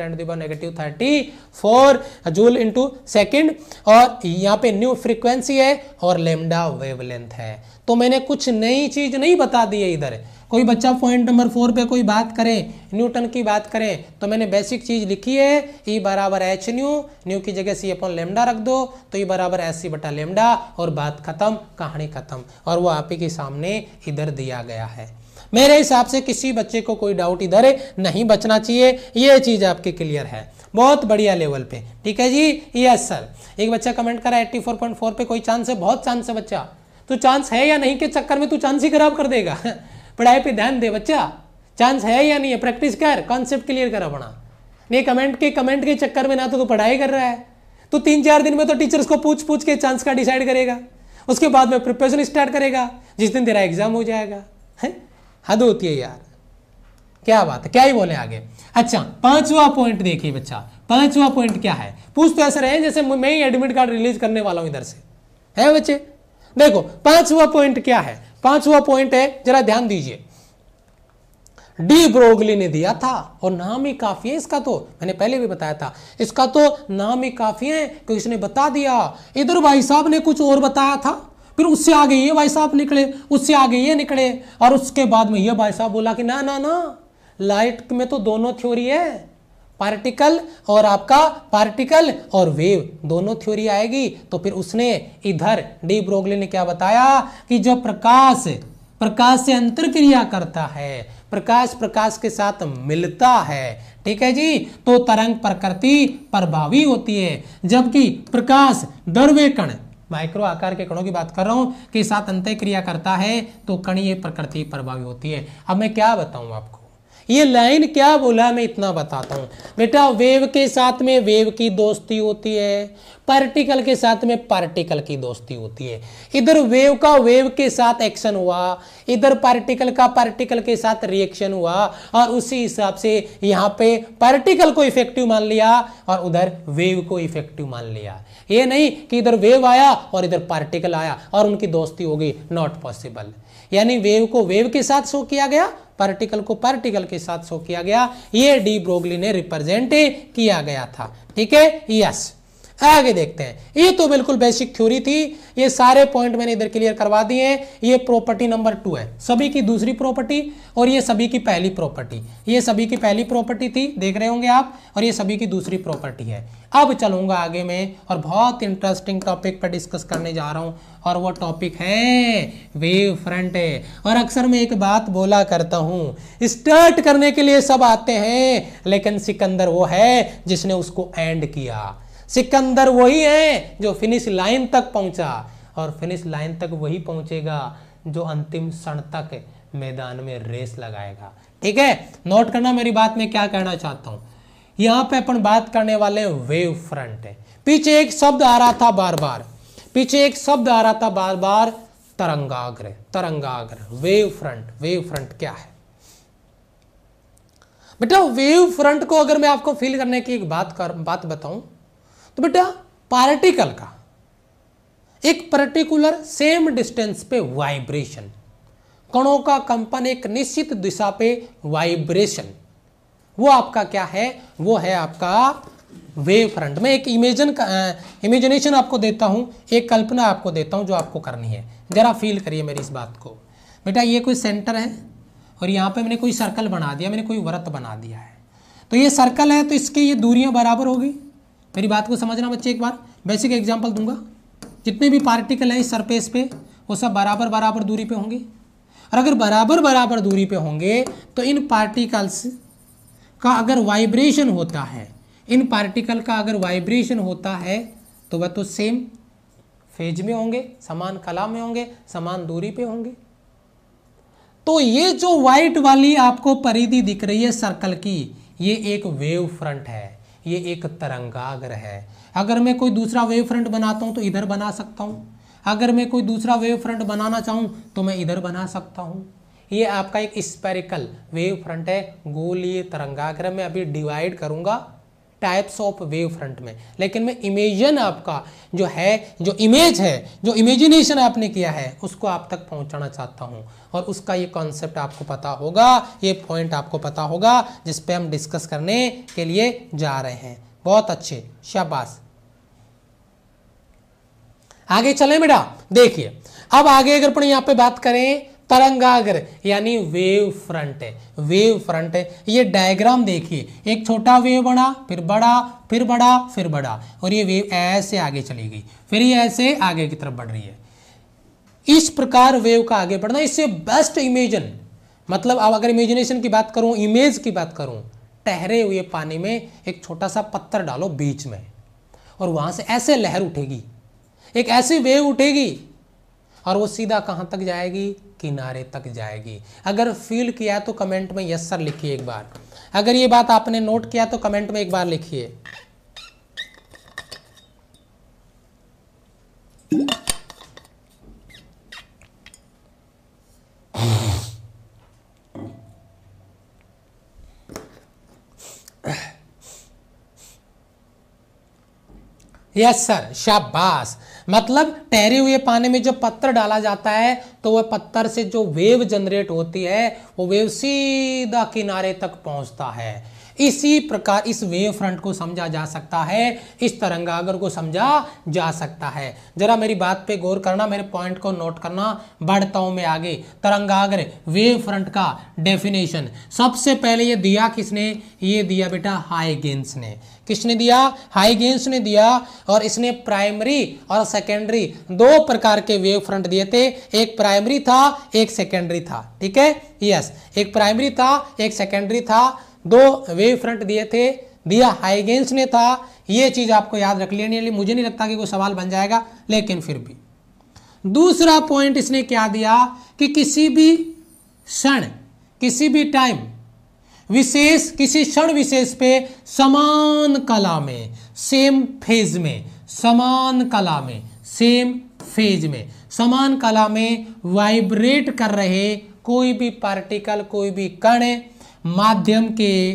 [SPEAKER 1] 10⁻⁻⁴ जूल इंटू सेकेंड, और यहाँ पे न्यू फ्रीक्वेंसी है और लेमडा वेवलेंथ है। तो मैंने कुछ नई चीज नहीं बता दी है। इधर कोई बच्चा पॉइंट नंबर 4 पे कोई बात करे, न्यूटन की बात करें, तो मैंने बेसिक चीज लिखी है, E बराबर h न्यू, न्यू की जगह c/λ रख दो तो E बराबर hc/λ, और बात खत्म, कहानी खत्म। और वो आप ही के सामने इधर दिया गया है। मेरे हिसाब से किसी बच्चे को कोई डाउट इधर नहीं बचना चाहिए, ये चीज आपके क्लियर है, बहुत बढ़िया लेवल पे, ठीक है जी। Yes sir. एक बच्चा कमेंट करा 84.4 पे कोई चांस है? बहुत चांस है बच्चा। तो चांस है या नहीं के चक्कर में तू चांस ही खराब कर देगा। पढ़ाई पे ध्यान दे बच्चा, चांस है या नहीं है, प्रैक्टिस कर, कॉन्सेप्ट क्लियर कर अपना। नहीं कमेंट के चक्कर में ना तो तू पढ़ाई कर रहा है, तो 3-4 दिन में तो टीचर्स को पूछ पूछ के चांस का डिसाइड करेगा, उसके बाद में प्रिपरेशन स्टार्ट करेगा, जिस दिन तेरा एग्जाम हो जाएगा। है हद होती है यार, क्या बात है, क्या ही बोले आगे। अच्छा, पांचवा पॉइंट देखिए बच्चा, पांचवा पॉइंट क्या है? पूछ तो ऐसा रहे जैसे मैं ही एडमिट कार्ड रिलीज करने वाला हूं इधर से, है बच्चे। देखो पांचवा पॉइंट क्या है? पांचवा पॉइंट है, जरा ध्यान दीजिए, डी ब्रोगली ने दिया था, और नाम ही काफी है इसका, तो मैंने पहले भी बताया था, इसका तो नाम ही काफी है क्योंकि इसने बता दिया। इधर भाई साहब ने कुछ और बताया था, फिर उससे आगे ये भाई साहब निकले, उससे आगे ये निकले, और उसके बाद में ये भाई साहब बोला कि ना ना ना, लाइट में तो दोनों थ्योरी है, पार्टिकल और आपका पार्टिकल और वेव दोनों थ्योरी आएगी। तो फिर उसने इधर डी ब्रोगली ने क्या बताया कि जो प्रकाश से अंतरक्रिया करता है, प्रकाश के साथ मिलता है, ठीक है जी, तो तरंग प्रकृति प्रभावी होती है, जबकि प्रकाश द्रव्य कण, माइक्रो आकार के कणों की बात कर रहा हूं, के साथ अंतःक्रिया करता है तो कणीय प्रकृति प्रभावी होती है। अब मैं क्या बताऊं आपको, ये लाइन क्या बोला मैं इतना बताता हूं बेटा। वेव के साथ में वेव की दोस्ती होती है, पार्टिकल के साथ में पार्टिकल की दोस्ती होती है। इधर वेव का वेव के साथ एक्शन हुआ, इधर पार्टिकल का पार्टिकल के साथ रिएक्शन हुआ, और उसी हिसाब से यहाँ पे पार्टिकल को इफेक्टिव मान लिया और उधर वेव को इफेक्टिव मान लिया। ये नहीं कि इधर वेव आया और इधर पार्टिकल आया और उनकी दोस्ती हो गई, नॉट पॉसिबल। यानी वेव को वेव के साथ शो किया गया, पार्टिकल को पार्टिकल के साथ शो किया गया, ये डी ब्रोगली ने रिप्रेजेंट किया गया था, ठीक है। यस, आगे देखते हैं। ये तो बिल्कुल बेसिक थ्योरी थी, ये सारे पॉइंट मैंने इधर क्लियर करवा दिए हैं। ये प्रॉपर्टी नंबर 2 है, सभी की दूसरी प्रॉपर्टी, और ये सभी की पहली प्रॉपर्टी। ये सभी की पहली प्रॉपर्टी थी, देख रहे होंगे आप, और ये सभी की दूसरी प्रॉपर्टी है। अब चलूंगा आगे में और बहुत इंटरेस्टिंग टॉपिक पर डिस्कस करने जा रहा हूं, और वो टॉपिक है वेव फ्रंट है। और अक्सर मैं एक बात बोला करता हूं, स्टार्ट करने के लिए सब आते हैं, लेकिन सिकंदर वो है जिसने उसको एंड किया। सिकंदर वही है जो फिनिश लाइन तक पहुंचा, और फिनिश लाइन तक वही पहुंचेगा जो अंतिम क्षण तक मैदान में रेस लगाएगा, ठीक है। नोट करना मेरी बात, में क्या कहना चाहता हूं। यहां पे अपन बात करने वाले वेव फ्रंट है। पीछे एक शब्द आ रहा था बार बार, पीछे एक शब्द आ रहा था बार बार, तरंगाग्र, तरंगाग्र, वेव फ्रंट। वेव फ्रंट क्या है बेटा? वेव फ्रंट को अगर मैं आपको फील करने की एक बात बताऊं तो बेटा पार्टिकल का एक पर्टिकुलर सेम डिस्टेंस पे वाइब्रेशन, कणों का कंपन एक निश्चित दिशा पे वाइब्रेशन, वो आपका क्या है? वो है आपका वेव फ्रंट। मैं एक इमेजिनेशन आपको देता हूं, एक कल्पना आपको देता हूं जो आपको करनी है, जरा फील करिए मेरी इस बात को। बेटा ये कोई सेंटर है और यहाँ पे मैंने कोई सर्कल बना दिया, मैंने कोई वृत्त बना दिया है, तो ये सर्कल है तो इसकी ये दूरियां बराबर होगी। मेरी बात को समझना बच्चे, एक बार बेसिक एग्जांपल दूंगा। जितने भी पार्टिकल हैं इस सरफेस पे वो सब बराबर बराबर दूरी पे होंगे, और अगर बराबर बराबर दूरी पे होंगे तो इन पार्टिकल्स का अगर वाइब्रेशन होता है, इन पार्टिकल का अगर वाइब्रेशन होता है तो वह तो सेम फेज में होंगे, समान कला में होंगे, समान दूरी पे होंगे। तो ये जो व्हाइट वाली आपको परिधि दिख रही है सर्कल की, ये एक वेव फ्रंट है, ये एक तरंगाग्र है। अगर मैं कोई दूसरा वेव फ्रंट बनाता हूं तो इधर बना सकता हूं, अगर मैं कोई दूसरा वेव फ्रंट बनाना चाहूं तो मैं इधर बना सकता हूं। ये आपका एक स्फेरिकल वेव फ्रंट है, गोलीय तरंगाग्र। मैं अभी डिवाइड करूंगा टाइप्स ऑफ वेव फ्रंट में, लेकिन मैं इमेजन आपका जो है, जो इमेज है, जो इमेजिनेशन आपने किया है उसको आप तक पहुंचाना चाहता हूं, और उसका ये कॉन्सेप्ट आपको पता होगा, ये पॉइंट आपको पता होगा जिस पे हम डिस्कस करने के लिए जा रहे हैं। बहुत अच्छे, शाबाश। आगे चलें बेटा, देखिए अब आगे अगर अपन यहाँ पे बात करें तरंगाग्र यानी वेव फ्रंट है। वेव फ्रंट है, ये डायग्राम देखिए, एक छोटा वेव बना, फिर बड़ा, फिर बड़ा, फिर बड़ा, और ये वेव ऐसे आगे चली गई, फिर ये ऐसे आगे की तरफ बढ़ रही है। इस प्रकार वेव का आगे बढ़ना, इससे बेस्ट इमेजन, मतलब अब अगर इमेजिनेशन की बात करूं, इमेज की बात करूं, ठहरे हुए पानी में एक छोटा सा पत्थर डालो बीच में, और वहां से ऐसे लहर उठेगी, एक ऐसी वेव उठेगी, और वो सीधा कहां तक जाएगी? किनारे तक जाएगी। अगर फील किया तो कमेंट में यस सर लिखिए एक बार। अगर ये बात आपने नोट किया तो कमेंट में एक बार लिखिए। यस सर, शाबाश। मतलब ठहरे हुए पानी में जब पत्थर डाला जाता है तो वह पत्थर से जो वेव जनरेट होती है वो वेव सीधा किनारे तक पहुंचता है। इसी प्रकार इस वेव फ्रंट को समझा जा सकता है, इस तरंगाग्र को समझा जा सकता है। जरा मेरी बात पे गौर करना, मेरे पॉइंट को नोट करना। बढ़ता हूं मैं आगे। तरंगाग्र वेव फ्रंट का डेफिनेशन सबसे पहले ये दिया किसने? ये दिया बेटा हाइगेंस ने। किसने दिया? हाइगेंस ने दिया। और इसने प्राइमरी और सेकेंडरी दो प्रकार के वेव फ्रंट दिए थे। एक प्राइमरी था, एक सेकेंडरी था। ठीक है, यस, एक प्राइमरी था, एक सेकेंडरी था। दो वेव फ्रंट दिए थे, दिया हाइगेंस ने था। ये चीज आपको याद रख लेनी, मुझे नहीं लगता कि कोई सवाल बन जाएगा, लेकिन फिर भी। दूसरा पॉइंट इसने क्या दिया कि किसी भी क्षण, किसी भी टाइम विशेष, किसी क्षण विशेष पे समान कला में, सेम फेज में, समान कला में, सेम फेज में, समान कला में वाइब्रेट कर रहे कोई भी पार्टिकल, कोई भी कण माध्यम के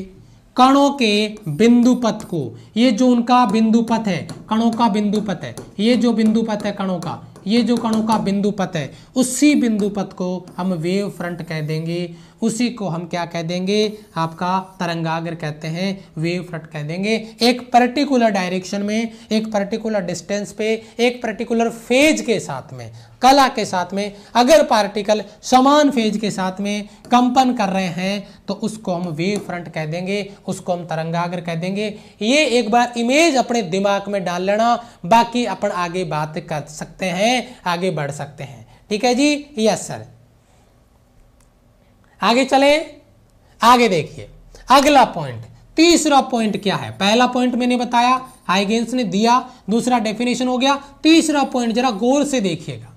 [SPEAKER 1] कणों के बिंदु पथ को, ये जो उनका बिंदु पथ है, कणों का बिंदु पथ है, ये जो बिंदु पथ है कणों का, ये जो कणों का बिंदु पथ है, उसी बिंदु पथ को हम वेव फ्रंट कह देंगे। उसी को हम क्या कह देंगे? आपका तरंगाग्र कहते हैं, वेव फ्रंट कह देंगे। एक पर्टिकुलर डायरेक्शन में, एक पर्टिकुलर डिस्टेंस पे, एक पर्टिकुलर फेज के साथ में, कला के साथ में अगर पार्टिकल समान फेज के साथ में कंपन कर रहे हैं तो उसको हम वेव फ्रंट कह देंगे, उसको हम तरंगाग्र कह देंगे। ये एक बार इमेज अपने दिमाग में डाल लेना, बाकी अपन आगे बात कर सकते हैं, आगे बढ़ सकते हैं। ठीक है जी, यस सर। आगे चले, आगे देखिए अगला पॉइंट, तीसरा पॉइंट क्या है? पहला पॉइंट मैंने बताया, हाइगेंस ने दिया, दूसरा डेफिनेशन हो गया। तीसरा पॉइंट जरा गौर से देखिएगा,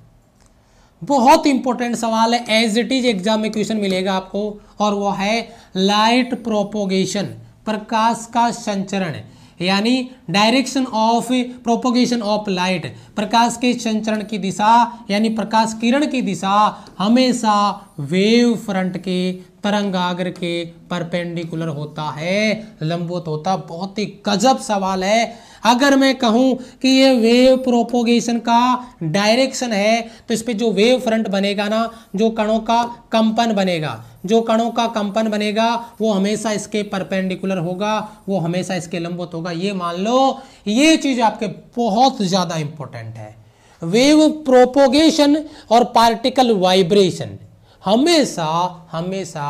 [SPEAKER 1] बहुत इंपॉर्टेंट सवाल है, एज इट इज एग्जाम में क्वेश्चन मिलेगा आपको, और वो है लाइट प्रोपोगेशन, प्रकाश का संचरण। यानी direction of propagation of light, प्रकाश के संचरण की दिशा यानी प्रकाश किरण की दिशा हमेशा वेव फ्रंट के तरंगाग्र के परपेंडिकुलर होता है, लंबवत होता। बहुत ही गजब सवाल है। अगर मैं कहूं कि ये वेव प्रोपोगेशन का डायरेक्शन है तो इस पे जो वेव फ्रंट बनेगा ना, जो कणों का कंपन बनेगा, जो कणों का कंपन बनेगा वो हमेशा इसके परपेंडिकुलर होगा, वो हमेशा इसके लंबवत होगा। ये मान लो, ये चीज आपके बहुत ज्यादा इंपॉर्टेंट है। वेव प्रोपोगेशन और पार्टिकल वाइब्रेशन हमेशा हमेशा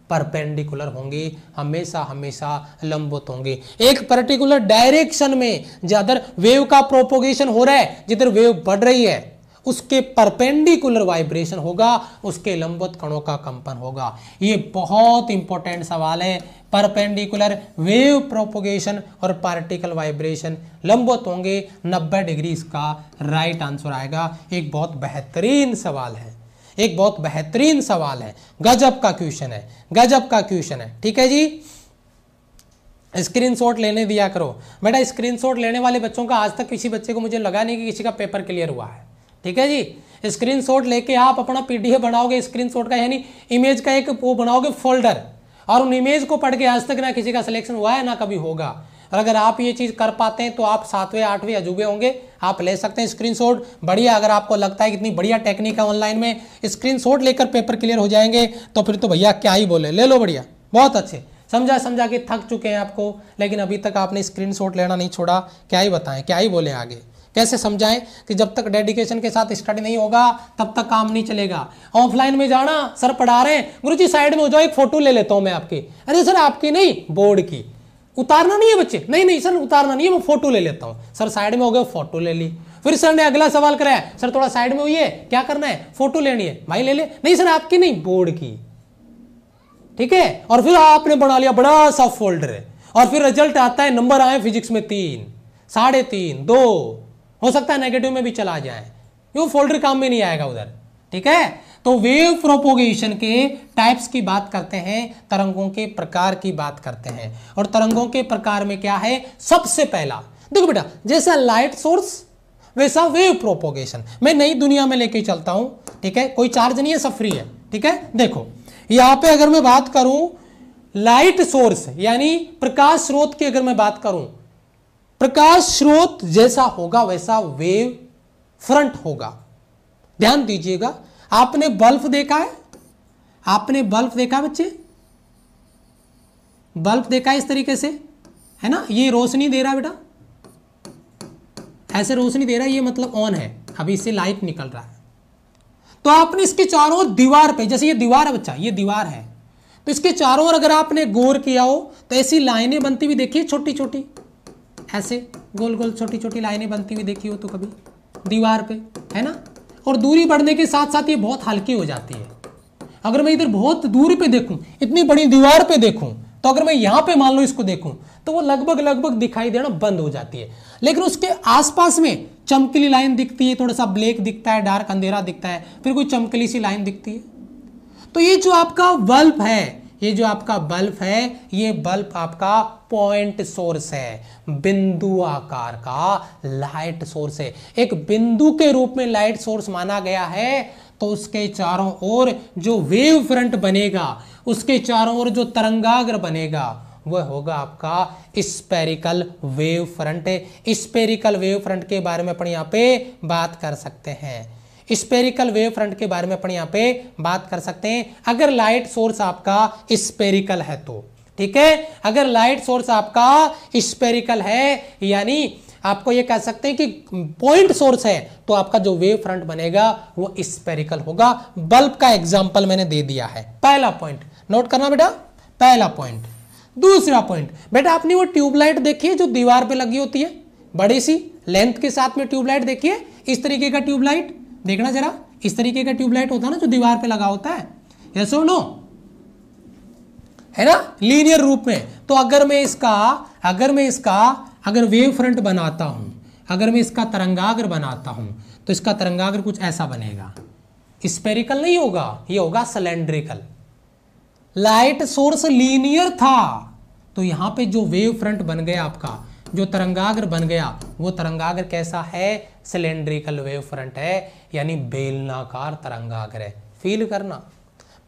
[SPEAKER 1] परपेंडिकुलर होंगे, हमेशा हमेशा लंबवत होंगे। एक पर्टिकुलर डायरेक्शन में जिधर वेव का प्रोपोगेशन हो रहा है, जिधर वेव बढ़ रही है, उसके परपेंडिकुलर वाइब्रेशन होगा, उसके लंबवत कणों का कंपन होगा। ये बहुत इंपॉर्टेंट सवाल है। परपेंडिकुलर वेव प्रोपोगेशन और पार्टिकल वाइब्रेशन लंबवत होंगे, 90 डिग्री इसका राइट आंसर आएगा। एक बहुत बेहतरीन सवाल है, एक बहुत बेहतरीन सवाल है, गजब का क्वेश्चन है, गजब का क्वेश्चन है। ठीक है जी, स्क्रीनशॉट लेने दिया करो बेटा। स्क्रीनशॉट लेने वाले बच्चों का आज तक किसी बच्चे को मुझे लगा नहीं कि किसी का पेपर क्लियर हुआ है। ठीक है जी, स्क्रीनशॉट लेके आप अपना पीडीएफ बनाओगे, स्क्रीनशॉट का यानी इमेज का एक वो बनाओगे फोल्डर, और उन इमेज को पढ़ के आज तक ना किसी का सिलेक्शन हुआ है ना कभी होगा। और अगर आप ये चीज कर पाते हैं तो आप 7वें 8वें अजूबे होंगे। आप ले सकते हैं स्क्रीनशॉट, बढ़िया। अगर आपको लगता है कितनी बढ़िया टेक्निक है ऑनलाइन में, स्क्रीनशॉट लेकर पेपर क्लियर हो जाएंगे तो फिर तो भैया क्या ही बोले, ले लो बढ़िया, बहुत अच्छे। समझा समझा के थक चुके हैं आपको, लेकिन अभी तक आपने स्क्रीनशॉट लेना नहीं छोड़ा। क्या ही बताएं, क्या ही बोले आगे, कैसे समझाएं कि जब तक डेडिकेशन के साथ स्टडी नहीं होगा तब तक काम नहीं चलेगा। ऑफलाइन में जाना, सर पढ़ा रहे हैं, गुरुजी साइड में हो जाओ, एक फोटो ले लेता हूं मैं आपकी। अरे सर आपकी नहीं, बोर्ड की। उतारना नहीं है बच्चे, नहीं नहीं सर उतारना नहीं है, मैं फोटो ले लेता हूं। सर साइड में हो गए, फोटो ले ली। फिर सर ने अगला सवाल कराया, सर थोड़ा साइड में हुई है, क्या करना है, फोटो लेनी है, भाई ले ले। नहीं सर आपकी नहीं, बोर्ड की। ठीक है, और फिर आपने बना लिया बड़ा सा फोल्डर है, और फिर रिजल्ट आता है, नंबर आए फिजिक्स में 3, 3.5, 2, हो सकता है नेगेटिव में भी चला जाए, वो फोल्डर काम में नहीं आएगा उधर। ठीक है, तो वेव प्रोपोगेशन के टाइप्स की बात करते हैं, तरंगों के प्रकार की बात करते हैं। और तरंगों के प्रकार में क्या है, सबसे पहला देखो बेटा, जैसा लाइट सोर्स वैसा वेव प्रोपोगेशन। मैं नई दुनिया में लेके चलता हूं। ठीक है, कोई चार्ज नहीं है, सब फ्री है। ठीक है, देखो यहां पे अगर मैं बात करूं लाइट सोर्स यानी प्रकाश स्रोत की, अगर मैं बात करूं, प्रकाश स्रोत जैसा होगा वैसा वेव फ्रंट होगा। ध्यान दीजिएगा, आपने बल्ब देखा है, आपने बल्ब देखा है बच्चे, बल्ब देखा है इस तरीके से, है ना, ये रोशनी दे रहा है बेटा, ऐसे रोशनी दे रहा है, ये मतलब ऑन है, अभी इससे लाइट निकल रहा है। तो आपने इसके चारों ओर दीवार पे, जैसे ये दीवार है बच्चा, ये दीवार है, तो इसके चारों ओर अगर आपने गौर किया हो तो ऐसी लाइनें बनती हुई देखिए, छोटी छोटी, ऐसे गोल गोल छोटी छोटी लाइनें बनती हुई देखी हो तो कभी दीवार पे, है ना। और दूरी बढ़ने के साथ साथ ये बहुत हल्की हो जाती है। अगर मैं इधर बहुत दूर पे देखूं, इतनी बड़ी दीवार पे देखूं, तो अगर मैं यहां पे मान लो इसको देखूं तो वो लगभग लगभग दिखाई देना बंद हो जाती है। लेकिन उसके आसपास में चमकीली लाइन दिखती है, थोड़ा सा ब्लैक दिखता है, डार्क अंधेरा दिखता है, फिर कोई चमकीली सी लाइन दिखती है। तो ये जो आपका बल्ब है, ये जो आपका बल्ब है, ये बल्ब आपका पॉइंट सोर्स है, बिंदु आकार का लाइट सोर्स है। एक बिंदु के रूप में लाइट सोर्स माना गया है, तो उसके चारों ओर जो वेव फ्रंट बनेगा, उसके चारों ओर जो तरंगाग्र बनेगा, वह होगा आपका spherical wave front. Spherical wave front के बारे में अपन यहाँ पे बात कर सकते हैं, स्पेरिकल वेव फ्रंट के बारे में अपन यहाँ पे बात कर सकते हैं। अगर लाइट सोर्स आपका स्पेरिकल है तो, ठीक है, अगर लाइट सोर्स आपका स्पेरिकल है, यानी आपको ये कह सकते हैं कि पॉइंट सोर्स है, तो आपका जो वेव फ्रंट बनेगा वो स्पेरिकल होगा। बल्ब का एग्जांपल मैंने दे दिया है। पहला पॉइंट नोट करना बेटा, पहला पॉइंट। दूसरा पॉइंट बेटा, आपने वो ट्यूबलाइट देखी है जो दीवार पे लगी होती है, बड़ी सी लेंथ के साथ में ट्यूबलाइट देखिए, इस तरीके का ट्यूबलाइट देखना जरा, इस तरीके का ट्यूबलाइट होता है ना जो दीवार पे लगा होता है, यस और नो, है ना, लीनियर रूप में। तो अगर मैं इसका अगर वेव फ्रंट बनाता हूं, अगर मैं इसका तरंगाग्र बनाता हूं, तो इसका तरंगाग्र कुछ ऐसा बनेगा, स्पेरिकल नहीं होगा, ये होगा सिलेंड्रिकल। लाइट सोर्स लीनियर था, तो यहां पे जो वेव फ्रंट बन गया आपका, जो तरंगाग्र बन गया वो तरंगाग्र कैसा है? सिलेंड्रिकल वेव फ्रंट है, यानी बेलनाकार तरंगाग्र है। फील करना,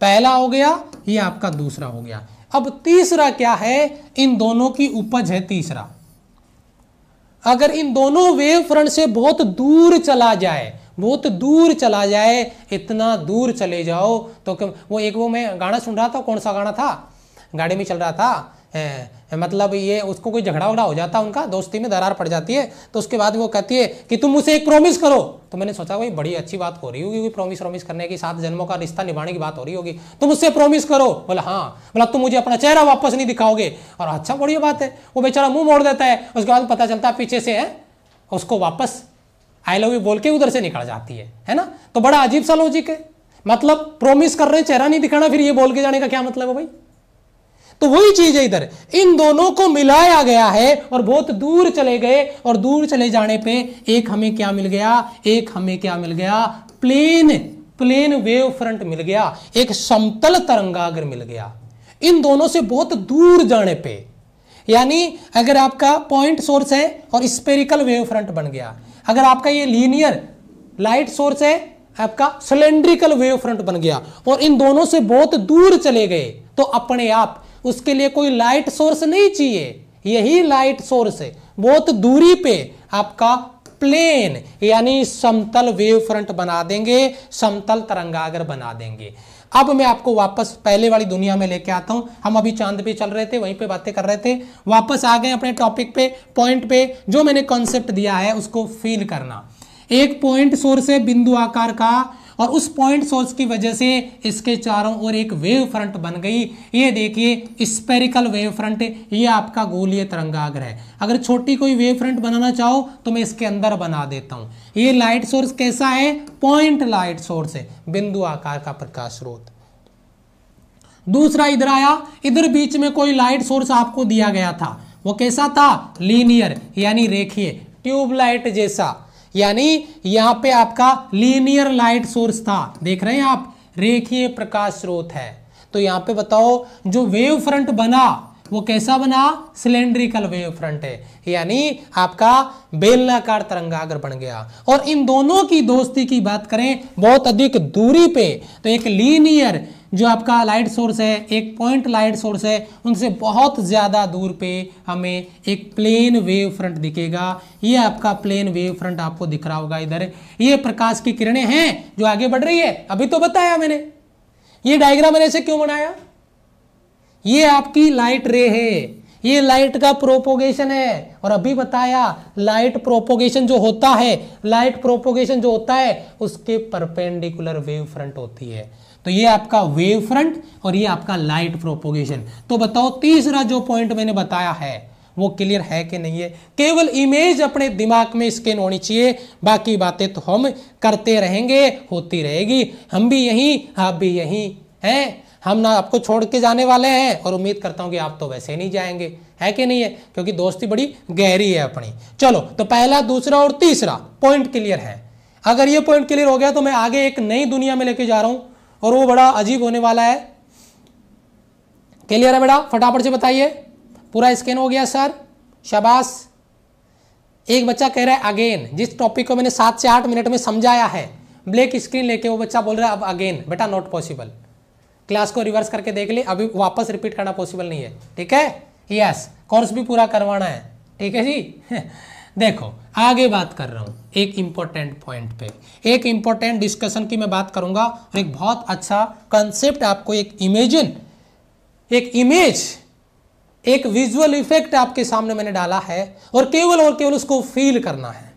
[SPEAKER 1] पहला हो गया, ये आपका दूसरा हो गया। अब तीसरा क्या है? इन दोनों की उपज है तीसरा। अगर इन दोनों वेव फ्रंट से बहुत दूर चला जाए, बहुत दूर चला जाए, इतना दूर चले जाओ तो वो मैं गाना सुन रहा था, कौन सा गाना था, गाड़ी में चल रहा था, मतलब ये उसको कोई झगड़ा उगड़ा हो जाता है, उनका दोस्ती में दरार पड़ जाती है, तो उसके बाद वो कहती है कि तुम मुझसे एक प्रॉमिस करो। तो मैंने सोचा भाई बड़ी अच्छी बात हो रही होगी, कोई प्रॉमिस करने की, 7 जन्मों का रिश्ता निभाने की बात हो रही होगी, तुम मुझसे प्रॉमिस करो। बोला हाँ। बोला तुम मुझे अपना चेहरा वापस नहीं दिखाओगे। और अच्छा बढ़िया बात है। वो बेचारा मुंह मोड़ देता है, उसके बाद पता चलता है पीछे से है उसको वापस आई लव यू बोल के उधर से निकल जाती है ना। तो बड़ा अजीब सा लॉजिक है, मतलब प्रॉमिस कर रहे हैं, चेहरा नहीं दिखाना, फिर ये बोल के जाने का क्या मतलब है भाई? तो वही चीज है इधर, इन दोनों को मिलाया गया है और बहुत दूर चले गए, और दूर चले जाने पे एक हमें क्या मिल गया? एक हमें क्या मिल गया? प्लेन वेव फ्रंट मिल गया, एक समतल तरंगाग्र मिल गया इन दोनों से बहुत दूर जाने पे। यानी अगर आपका पॉइंट सोर्स है और स्फेरिकल वेव फ्रंट बन गया, अगर आपका ये लीनियर लाइट सोर्स है, आपका सिलेंड्रिकल वेव फ्रंट बन गया, और इन दोनों से बहुत दूर चले गए, तो अपने आप उसके लिए कोई लाइट सोर्स नहीं चाहिए, यही लाइट सोर्स है, बहुत दूरी पे आपका प्लेन यानी समतल वेव फ्रंट बना देंगे, समतल तरंगाग्र बना देंगे। अब मैं आपको वापस पहले वाली दुनिया में लेके आता हूं। हम अभी चांद पे चल रहे थे, वहीं पे बातें कर रहे थे, वापस आ गए अपने टॉपिक पे, पॉइंट पे। जो मैंने कॉन्सेप्ट दिया है उसको फील करना। एक पॉइंट सोर्स है बिंदु आकार का, और उस पॉइंट सोर्स की वजह से इसके चारों ओर एक वेव फ्रंट बन गई। ये देखिए स्फेरिकल वेव फ्रंट, ये आपका गोलीय तरंगाग्र है। अगर छोटी कोई वेव फ्रंट बनाना चाहो तो मैं इसके अंदर बना देता हूं। ये लाइट सोर्स कैसा है? पॉइंट लाइट सोर्स है, बिंदु आकार का प्रकाश स्रोत। दूसरा इधर आया, इधर बीच में कोई लाइट सोर्स आपको दिया गया था, वो कैसा था? लीनियर यानी रेखीय, ट्यूबलाइट जैसा, यानी यहां पे आपका लीनियर लाइट सोर्स था, देख रहे हैं आप, रेखीय प्रकाश स्रोत है। तो यहां पे बताओ जो वेव फ्रंट बना वो कैसा बना? सिलेंड्रिकल वेव फ्रंट है, यानी आपका बेलनाकार तरंगाग्र बन गया। और इन दोनों की दोस्ती की बात करें बहुत अधिक दूरी पे, तो एक लीनियर जो आपका लाइट सोर्स है, एक पॉइंट लाइट सोर्स है, उनसे बहुत ज्यादा दूर पे हमें एक प्लेन वेव फ्रंट दिखेगा। ये आपका प्लेन वेव फ्रंट आपको दिख रहा होगा इधर। ये प्रकाश की किरणें हैं जो आगे बढ़ रही है, अभी तो बताया मैंने। ये डायग्राम मैंने ऐसे क्यों बनाया? ये आपकी लाइट रे है, ये लाइट का प्रोपोगेशन है, और अभी बताया लाइट प्रोपोगेशन जो होता है, लाइट प्रोपोगेशन जो होता है उसके परपेंडिकुलर वेव फ्रंट होती है। तो ये आपका वेव फ्रंट और ये आपका लाइट प्रोपोगेशन। तो बताओ तीसरा जो पॉइंट मैंने बताया है वो क्लियर है कि नहीं है? केवल इमेज अपने दिमाग में स्कैन होनी चाहिए, बाकी बातें तो हम करते रहेंगे, होती रहेगी। हम भी यहीं, आप भी यहीं हैं, हम ना आपको छोड़ के जाने वाले हैं, और उम्मीद करता हूं कि आप तो वैसे नहीं जाएंगे, है कि नहीं है? क्योंकि दोस्ती बड़ी गहरी है अपनी। चलो, तो पहला, दूसरा और तीसरा पॉइंट क्लियर है। अगर ये पॉइंट क्लियर हो गया तो मैं आगे एक नई दुनिया में लेके जा रहा हूं, और वो बड़ा अजीब होने वाला है। क्लियर है बेटा? फटाफट से बताइए। पूरा स्कैन हो गया सर? शाबाश। एक बच्चा कह रहा है अगेन, जिस टॉपिक को मैंने 7 से 8 मिनट में समझाया है, ब्लैक स्क्रीन लेके वो बच्चा बोल रहा है अब अगेन। बेटा नॉट पॉसिबल, क्लास को रिवर्स करके देख ले, अभी वापस रिपीट करना पॉसिबल नहीं है, ठीक है? यस, कोर्स भी पूरा करवाना है, ठीक है जी। देखो आगे बात कर रहा हूं एक इंपॉर्टेंट पॉइंट पे, एक इंपॉर्टेंट डिस्कशन की मैं बात करूंगा, और एक बहुत अच्छा कंसेप्ट आपको, एक इमेज, एक विजुअल इफेक्ट आपके सामने मैंने डाला है, और केवल उसको फील करना है।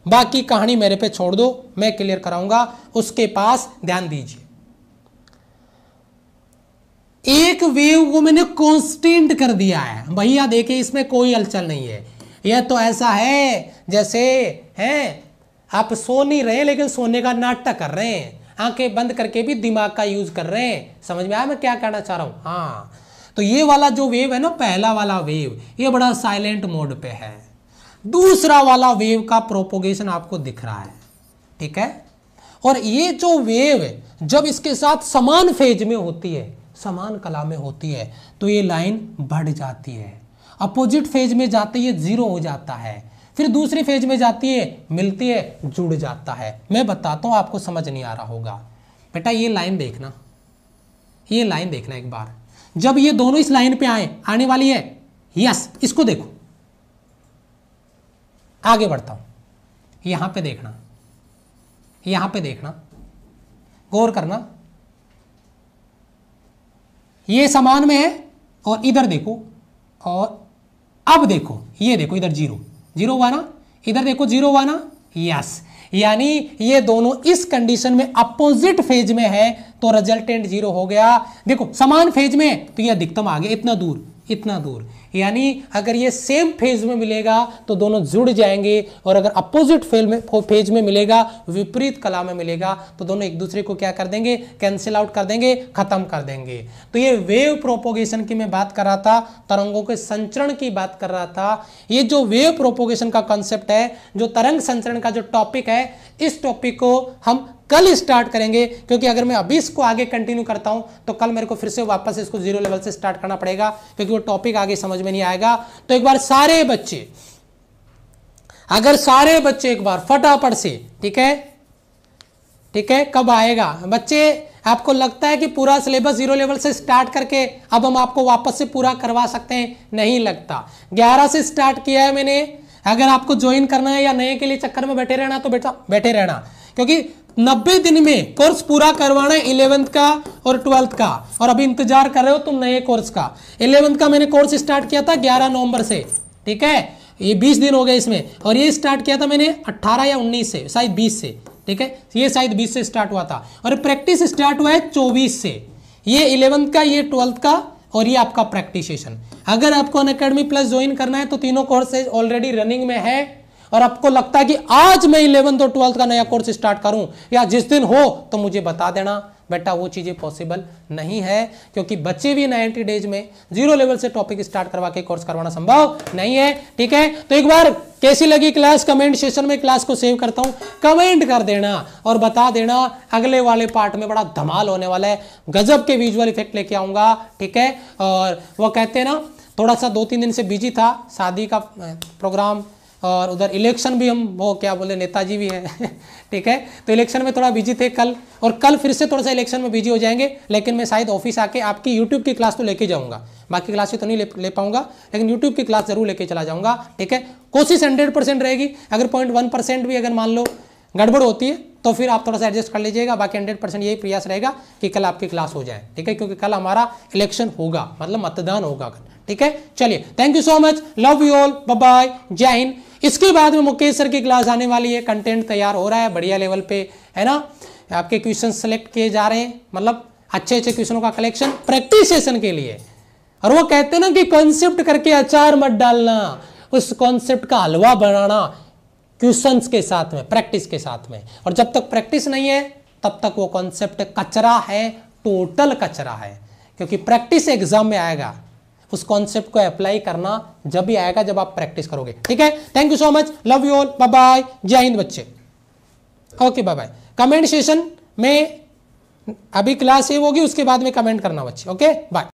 [SPEAKER 1] बाकी कहानी मेरे पे छोड़ दो, मैं क्लियर कराऊंगा, उसके पास ध्यान दीजिए। एक वेव को मैंने कांस्टेंट कर दिया है भैया, देखिए इसमें कोई हलचल नहीं है। यह तो ऐसा है जैसे है आप सो नहीं रहे लेकिन सोने का नाटक कर रहे हैं, आंखें बंद करके भी दिमाग का यूज कर रहे हैं। समझ में आया मैं क्या कहना चाह रहा हूं? हाँ, तो ये वाला जो वेव है ना, पहला वाला वेव, ये बड़ा साइलेंट मोड पे है। दूसरा वाला वेव का प्रोपोगेशन आपको दिख रहा है, ठीक है? और ये जो वेव है जब इसके साथ समान फेज में होती है, समान कला में होती है, तो ये लाइन बढ़ जाती है, अपोजिट फेज में जाते ही जीरो हो जाता है, फिर दूसरी फेज में जाती है, मिलती है, जुड़ जाता है। मैं बताता हूं, आपको समझ नहीं आ रहा होगा। बेटा ये लाइन देखना, ये लाइन देखना एक बार, जब ये दोनों इस लाइन पे आने वाली है, यस, इसको देखो, आगे बढ़ता हूं, यहां पे देखना, यहां पे देखना, गौर करना, ये समान में है और इधर देखो, और अब देखो, ये देखो इधर जीरो, जीरो हुआ ना, इधर देखो जीरो हुआ ना, यस, यानी ये दोनों इस कंडीशन में अपोजिट फेज में है तो रिजल्टेंट जीरो हो गया। देखो समान फेज में तो ये अधिकतम आ गया, इतना दूर, इतना दूर, यानी अगर ये सेम फेज में मिलेगा तो दोनों जुड़ जाएंगे, और अगर अपोजिट फेज में मिलेगा, विपरीत कला में मिलेगा, तो दोनों एक दूसरे को क्या कर देंगे, कैंसिल आउट कर देंगे, खत्म कर देंगे। तो ये वेव प्रोपोगेशन की मैं बात कर रहा था, तरंगों के संचरण की बात कर रहा था। ये जो वेव प्रोपोगेशन का कॉन्सेप्ट है, जो तरंग संचरण का जो टॉपिक है, इस टॉपिक को हम कल स्टार्ट करेंगे, क्योंकि अगर मैं अभी इसको आगे कंटिन्यू करता हूं तो कल मेरे को फिर से वापस इसको जीरो लेवल से स्टार्ट करना पड़ेगा, क्योंकि वो टॉपिक आगे समझ में नहीं आएगा। तो एक बार सारे बच्चे, अगर सारे बच्चे एक बार फटाफट से, ठीक है, ठीक है, कब आएगा बच्चे? आपको लगता है कि पूरा सिलेबस जीरो लेवल से स्टार्ट करके अब हम आपको वापस से पूरा करवा सकते हैं? नहीं लगता। 11 से स्टार्ट किया है मैंने। अगर आपको ज्वाइन करना है या नए के लिए चक्कर में बैठे रहना तो बेटा बैठे रहना, क्योंकि 90 दिन में कोर्स पूरा करवाना है 11th का और 12th का, और अभी इंतजार कर रहे हो तुम नए कोर्स का। 11th का मैंने कोर्स स्टार्ट किया था 11 नवंबर से, ठीक है, ये 20 दिन हो गए इसमें, और ये स्टार्ट किया था मैंने 18 या 19 से, शायद 20 से, ठीक है, ये शायद 20 से स्टार्ट हुआ था, और प्रैक्टिस स्टार्ट हुआ है 24 से। ये 11th का, ये 12th का, और ये आपका प्रैक्टिस सेशन। अगर आपको अनअकैडमी प्लस ज्वाइन करना है तो तीनों कोर्सेज ऑलरेडी रनिंग में है, और आपको लगता है कि आज मैं 11th और 12th का नया कोर्स स्टार्ट करूं या जिस दिन हो तो मुझे बता देना। बेटा वो चीजें पॉसिबल नहीं है, क्योंकि बच्चे भी 90 डेज में जीरो लेवल से टॉपिक स्टार्ट करवा के कोर्स करवाना संभव नहीं है, ठीक है। तो एक बार कैसी लगी क्लास, कमेंट सेशन में क्लास को सेव करता हूं, कमेंट कर देना और बता देना। अगले वाले पार्ट में बड़ा धमाल होने वाला है, गजब के विजुअल इफेक्ट लेके आऊंगा, ठीक है। और वो कहते हैं ना, थोड़ा सा 2-3 दिन से बिजी था, शादी का प्रोग्राम, और उधर इलेक्शन भी, हम वो क्या बोले, नेताजी भी है ठीक है, तो इलेक्शन में थोड़ा बिजी थे कल, और कल फिर से थोड़ा सा इलेक्शन में बिजी हो जाएंगे। लेकिन मैं शायद ऑफिस आके आपकी यूट्यूब की क्लास तो लेके जाऊंगा, बाकी क्लास तो नहीं ले पाऊंगा, लेकिन यूट्यूब की क्लास जरूर लेके चला जाऊंगा, ठीक है। कोशिश 100% रहेगी। अगर 0.1% भी अगर मान लो गड़बड़ होती है तो फिर आप थोड़ा सा एडजस्ट कर लीजिएगा, बाकी 100% यही प्रयास रहेगा कि कल आपकी क्लास हो जाए, ठीक है, क्योंकि कल हमारा इलेक्शन होगा, मतलब मतदान होगा, ठीक है। चलिए, thank you so much, love you all, bye bye, जय हिंद। इसके बाद में मुकेश सर की क्लास आने वाली है, कंटेंट तैयार हो रहा है बढ़िया लेवल पे, है ना। आपके क्वेश्चन सेलेक्ट किए जा रहे हैं, मतलब अच्छे अच्छे क्वेश्चनों का कलेक्शन प्रैक्टिस सेशन के लिए। और वो कहते हैं ना कि कॉन्सेप्ट करके अचार मत डालना, उस कॉन्सेप्ट का हलवा बनाना क्वेश्चंस के साथ में, प्रैक्टिस के साथ में। और जब तक प्रैक्टिस नहीं है तब तक वो कॉन्सेप्ट कचरा है, टोटल कचरा है, क्योंकि प्रैक्टिस एग्जाम में आएगा। उस कॉन्सेप्ट को अप्लाई करना जब भी आएगा जब आप प्रैक्टिस करोगे, ठीक है। Thank you so much, love you all, bye bye, जय हिंद बच्चे। Okay, bye bye. Comment session में अभी क्लास सेव होगी, उसके बाद में कमेंट करना बच्चे, ओके, बाय।